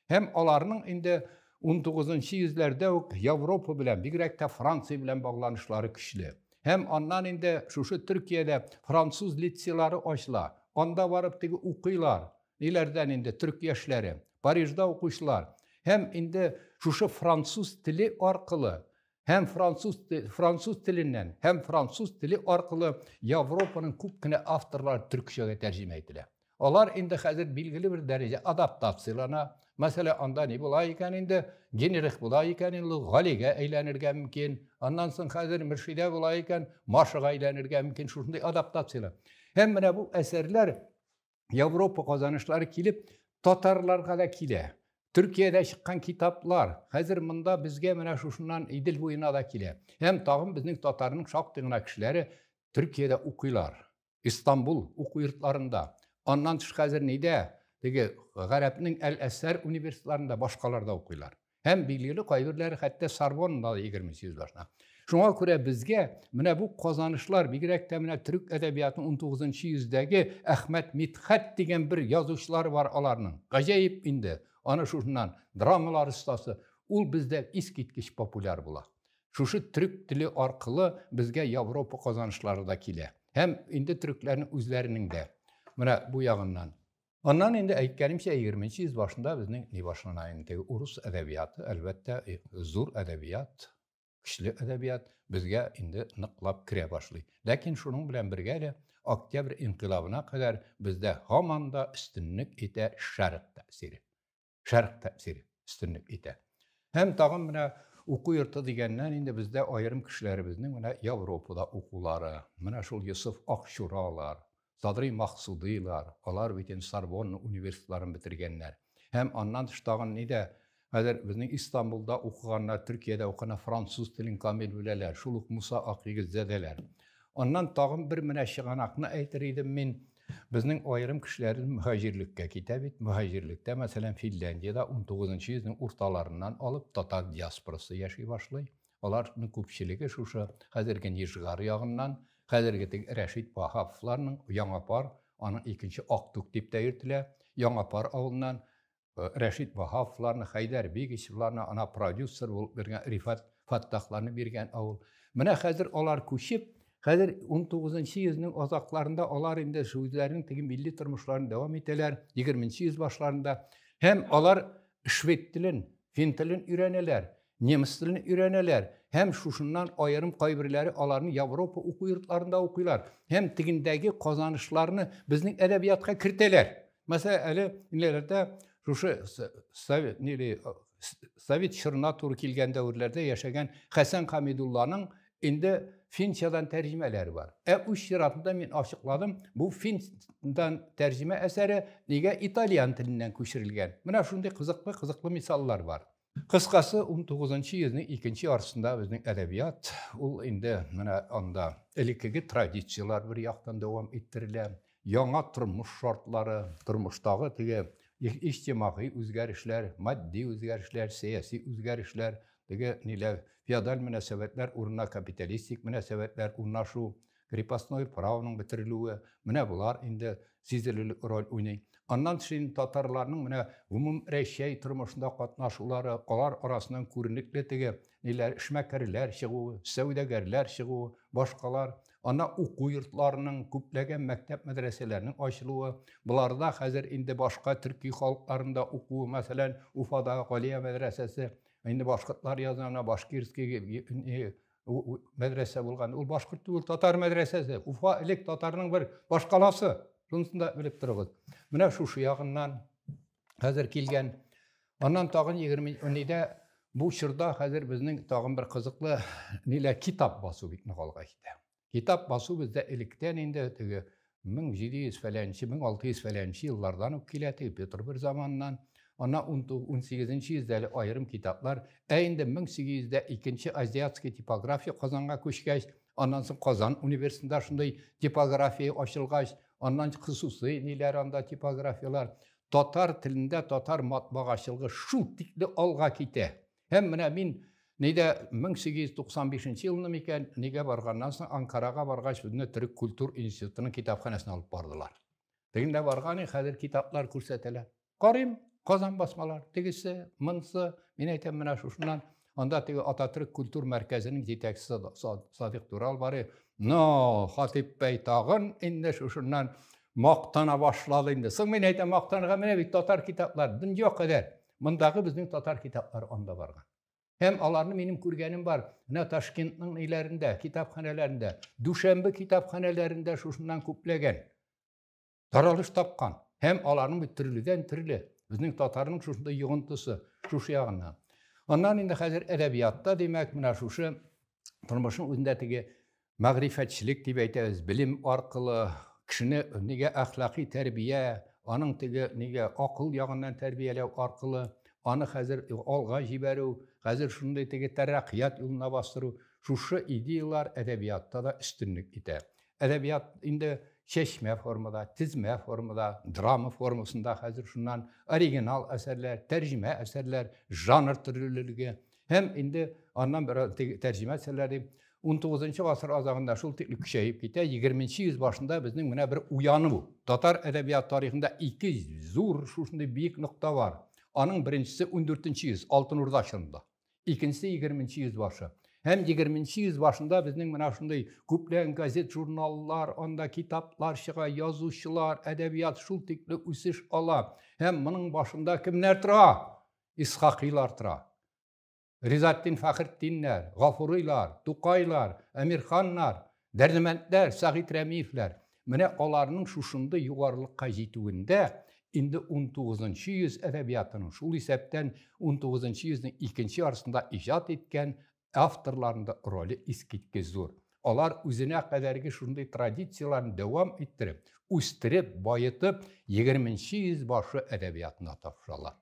A: Hem onlarının indi 19-cu yüzlərdə Avropa bilən, bigərək də Fransa bilən bağlanışları güclü. Hem ondan indi şuşu Türkiye'də Fransız liseyaları açıla. Onda varıb oxuylar. Nelərdən indi Türk yaşları, Parijdə oxuşlar. Hem indi şuşu Fransız dili arqılı, hem Fransız dilindən, hem Fransız dili arqılı Avropanın küpkine avtorlar Türkçəyə tərcümə edilir. Onlar indi həzir bilgili bir dərəcə adaptasiyalana. Mesela anda ne bulayken indi generik bulayken indi Galiga eğlenirken mümkün. Ondan sonra hazır mürşide bulayken Maşığa eğlenirken mümkün. Şurada adaptasyon. Hem bu eserler Avrupa kazanışları kilip Tatarlarga da kile. Türkiye'de çıkan kitaplar hazır mında bizge mene şuşundan idil boyuna da kile. Hem tağım bizim Tatarının şaqtığına kişileri Türkiye'de okuylar. İstanbul okuyurtlarında. Ondan çık hazır neyde? Qərəbinin Əl-Əsər universitetlərində başqalarda oxuyurlar. Həm bilgili qaybirləri hətta Sorbonnada 20-ci yüzlərdə. Şuna görə bizə bu qazanışlar, bigərək də Türk ədəbiyyatının 19-cu yüzdəki Əhməd Mitxət deyən bir yazıçılar var onlarının. Qəcəyib indi. Ana şuşundan dramalar ustası. Ol bizdə iskitkiş populyar bula. Şuşu Türk dili arqılı bizə Avropa qazanışları da kilə. Həm indi Türklərin özlərinin də. Bu yağından. Ondan indi əykənimsə 20-ci yüz başında bizim ne başlanayın? Urus ədəbiyyatı, əlbəttə zor ədəbiyyat, güclü ədəbiyyat bizə indi nıqlab kirə başlayır. Lakin şunun bilən birgə Oktyabr inqilabına kadar bizdə hamanda üstünlük edə şərq təsiri. Şərq təsiri üstünlük edə. Hem tağım oku yurtu deyəndən indi bizdə ayrım kişilərimizin Avropada okuları, şul Yusuf Akşuralar, Sadri Maqsudilar, onlar bütün Sorbonne universitetlerini bitirgenler. Hem ondan dıştağın neyde? Həzir bizim İstanbul'da okuyanlar, Türkiye'de okuyan Fransız dilin kamil bilələr, Şuluq Musa Aqiqizədələr. Ondan tağın bir məşiğanaqını aytırıydım men. Bizim ayrım kişilərin mühacirlikə kitəbit. Mühacirlikdə, məsələn, Finlandiyada 19-cu yüzün ortalarından alıp Tatar diasporası yaşayı başlayır. Onların köpçülüğü şuşa həzirgən Yejğar yağından, Həzirgətik Rəşid Vahabovlarının Yanapar, onun ikinci Aktuk deyib deyirdilə. Yanapar ağından Rəşid Vahabovlarını, Xeydər Begiçevlarını, ana prodüser olub verən Rifat Fattahlarını verən ağıl. Mənə həzir onlar köşüb, həzir 19-cu yüzünün uzaqlarında onlar indi Şuizlərin milli turmuşlarını devam etdilər. 20-ci yüz başlarında Hem alar şved tilin, fin tilin üreneler, nemis tilini üreneler. Hem şuşundan ayırım kaybirleri alarını Avrupa oku yurtlarında okuylar. Hem tigindeki kazanışlarını bizning edebiyatka kirteler. Mesela nelerde şuşu Sovet şırına to'g'ri kelgan davrlarda yashagan Hasan Hamidullah'ның indi Finçadan tercümeleri var. Bu şiratında men açıkladım. Bu Finçadan tercüme eseri nega İtalyan tilinden köçirilgen. Mana şunday kızıklı misallar var. Kıskası 19. yüzyılın ikinci yarısında bizning edebiyat ul indi mana onda ilkigi tradisiyalar bir yaktan devam ettirilen, yana turmuş şartları, turmuşdagi tigi ijtimai o'zgarishlar, maddi o'zgarishlar, siyosiy o'zgarishlar, tigi nelar feodal münasebetler uğruna kapitalistik münasebetler uğruna şu krepostnoy pravının bitirilüğü, mana bular indi sizilili rol oynayın. Ondan sonra Tatarlarning mana umum reşey turmuşunda qatnaşuları, qalar arasından ko'rinlikli tigi nelar ishmakarlar çıgığı, savdogarlar çıgığı, boshqalar, ana o'quv yurtlarining ko'plagan maktab madrasalarining ochilüğü, bularda hozir indi boshqa Türkiy xalqlarında o'quv, masalan, Ufada Qoliya madrasasi, indi boshqatlar yazana Bashkirskiy madrasa bo'lgan, ul boshqirt ul Tatar madrasasi, Ufa ilk Tatarning bir boshqalasi. Şunusunu da bilip dururuz. Mana şu yağından hazır kelgen. Ondan tağın 20'de bu şırda hazır bizning tağın bir kızıklı neler kitap basу bitni qalğa ite. Kitap basу bizde ilikten indi 1700 falanchi, 1600 falanchi yıllardan o keleti Petr bir zamandan. Ona 18. yüzyılda ayrım kitaplar. Endi 1800'de ikinci Aziyatski tipografiya Kazan'a köşkeş. Ondan sonra Kazan Üniversitesi'nde şunday tipografiya açılgaç. Ondan hususi neler anda tipografiyalar Tatar tilinde Tatar matbaagaçılığı şu tikli alga kite. Hem mena min neyde 1895 yılını miken nege bargandan soň Ankara'ga bargaç bizne Türk Kültür İnstitutu'nun kitapxanasına alıp bardılar. Deginde bargany hazır kitaplar ko'rsateler. Qarayım Kazan basmalar, tegisi, mınsı, men aytam mena şuşundan onda tegi Atatürk Kültür Merkezi'nin yetekçisi Sadık Dural bari. No, Hatip Bey tağın indi şuşundan maqtana başladı indi. Soň men aytam maqtanaga mene bir Tatar kitaplar, dünýä kadar. Mındagı bizning Tatar kitaplary onda bargan. Hem alarını benim көрgenim var. Ne Taşkent'in ilerinde, kitapxanalarında, Duşanbe kitapxanalarında şuşundan köplegen. Taralış tapkan. Hem alarını bir türlüden. Bizning Tatarның şuşunda yığıntısı, şuş yağından. Ondan indi hazır edebiyatta demek mena şuşu turmuşun özünde tigi magrifetçilik dip aytабыз, bilim arqılı kişini nege ahlaki terbiye, onun tigi nege akıl yağından terbiyelew arqılı, onu hazır alga jiberu, hazır şunday tigi teraqqiyat yoluna bastırı, şuşu ideyalar edebiyatta da üstünlük ite. Edebiyat indi çeşme formada, tizme formada, drama formasında hazır şundan original eserler, tercüme eserler, janr türlülüğü. Hem indi ondan bir tercüme eserleri 19. asır azağında şul tikli küçeyip gite, 20. yüz başında bizning mena bir uyanı bu. Tatar edebiyat tarihinde iki zor şuşunday büyük nokta var. Onun birincisi 14. yüz, Altın Urda çağında. İkincisi 20. yüz başı. Hem 20. yüz başında bizning mena şunday köplen gazet, jurnallar, onda kitaplar çıga, yazıcılar, edebiyat şul tikli üsüş ala. Hem bunun başında kimler tura? İshakîlar tura. Rizaddin Fakhriddinler, Gafuriylar, Tukaylar, Emirxanlar, Derdimendler, Sa'id Remiyevler. Mene alarının şuşunda yugarılıkka jetüğünde indi 19. yüz edebiyatının şul isepten 19. yüzün ikinci yarısında ijat etken avtorlarında rolü iskitke zor. Olar özüne kadarki şunday tradisiyalarını devam ettirip, üstirip, bayıtıp 20. yüz başı edebiyatına tapşalar.